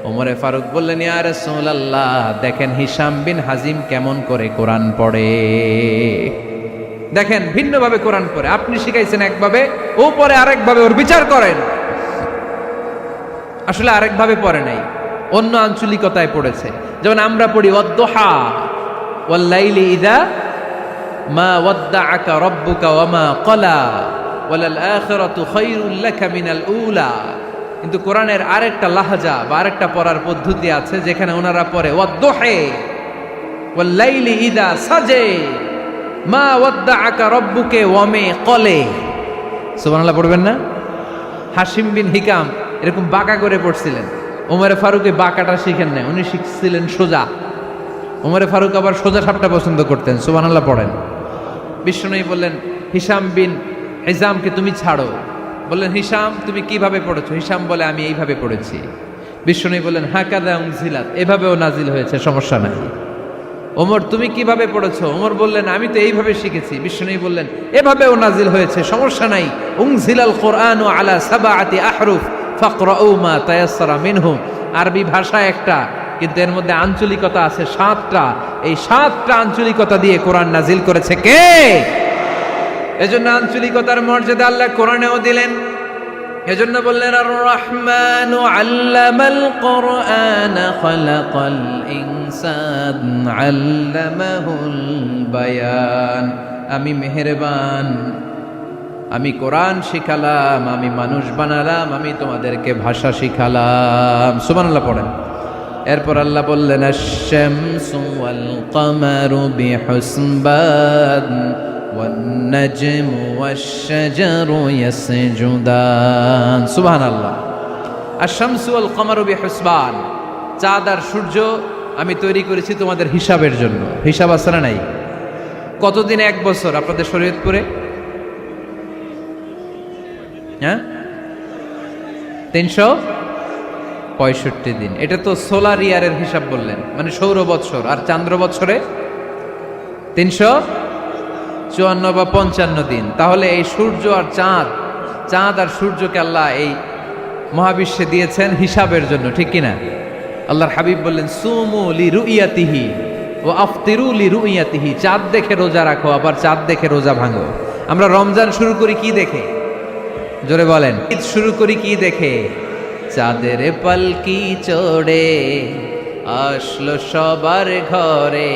ওমরে ফারুক বললেন, ইয়া রাসূলুল্লাহ, দেখেন হিশাম বিন হাজিম কেমন করে কোরআন পড়ে, দেখেন ভিন্নভাবে কোরআন পড়ে। আপনি শিখাইছেন একভাবে, ও পড়ে আরেকভাবে, ওর বিচার করেন। আসলে আরেকভাবে পড়ে নাই, অন্য আঞ্চলিকতায় পড়েছে। যেমন আমরা পড়ি ওয়াদ-দুহা ওয়াল লাইলি ইযা মা ওয়াদ্দাআকা রাব্বুকা ওয়া মা ক্বালা ওয়ালাল আখিরাতু খায়রুল লাকা মিনাল উলা। কিন্তু কোরআনের আরেকটা লাহজা বা আরেকটা পড়ার পদ্ধতি আছে যেখানে ওনারা পড়ে ওয়াদ-দুহা ওয়াল লাইলি ইযা সাজে মা ওয়াদ্দাআকা রাব্বুকা ওয়া মা ক্বালা। সুবহানাল্লাহ পড়বেন না? হাশিম বিন হিকাম এরকম বাঁকা করে পড়ছিলেন। ওমরে ফারুকে বাঁকাটা শিখেন না, উনি শিখছিলেন সোজা। ওমরে ফারুক আবার সোজা সাপটা পছন্দ করতেন। সুবহানাল্লাহ পড়েন। বিশ্বনবী বললেন, হিশাম বিন হিজামকে তুমি ছাড়ো। বললেন, হিশাম তুমি কিভাবে পড়েছো? হিশাম বলে, আমি এইভাবে পড়েছি। বিশ্বনবী বললেন, হাকাযা উনজিলাত, এভাবেও নাজিল হয়েছে, সমস্যা নাই। ওমর তুমি কিভাবে পড়েছো? ওমর বললেন, আমি তো এইভাবে শিখেছি। বিশ্বনবী বললেন, এভাবেও নাজিল হয়েছে, সমস্যা নাই। উনজিলাল কুরআনু আলা সাবআতি আহরুফ ফাকরাউ মা তায়াসসারা মিনহু। আরবি ভাষা একটা, কিন্তু এর মধ্যে আঞ্চলিকতা আছে 7টা। এই 7টা আঞ্চলিকতা দিয়ে কোরআন নাজিল করেছে কে? এজন্য আঞ্চলিকতার মর্যাদা আল্লাহ কোরআনেও দিলেন। এজন্য বললেন, আর রহমানু আল্লামাল কোরআন খালাকাল ইনসান আল্লামাহুল বায়ান। আমি মেহেরবান, আমি কোরআন শিখালাম, আমি মানুষ বানালাম, আমি তোমাদেরকে ভাষা শিখালাম। সুবহানাল্লাহ পড়েন। এরপর আল্লাহ বললেন, আশ-শামসু ওয়াল কামারু বিহুসবান ওয়ান নাজমু ওয়াশ-শাজারু ইয়াসজুদান। সুবহানাল্লাহ। আশ-শামসু ওয়াল কামারু বিহুসবান, চাঁদ আর সূর্য আমি তৈরি করেছি তোমাদের হিসাবের জন্য। হিসাব আছে না নাই? কতদিন এক বছর আপনাদের শরীয়তপুরে? হ্যাঁ, 365 দিন। এটা তো সোলার ইয়ারের হিসাব বললেন, মানে সৌর বৎসর। আর চান্দ্র বৎসরে 354 বা 55 দিন। তাহলে এই সূর্য আর চাঁদ, চাঁদ আর সূর্যকে আল্লাহ এই মহাবিশ্বে দিয়েছেন হিসাবের জন্য, ঠিক কিনা? আল্লাহর হাবিব বললেন, সুমু লিরুইয়াতিহি ওয়া আফতিরু লিরুইয়াতিহি। চাঁদ দেখে রোজা রাখো, আবার চাঁদ দেখে রোজা ভাঙো। আমরা রমজান শুরু করি কি দেখে? জোরে বলেন। ঈদ শুরু করি কি দেখে? চাঁদের পালকি চড়ে আসলো সবার ঘরে।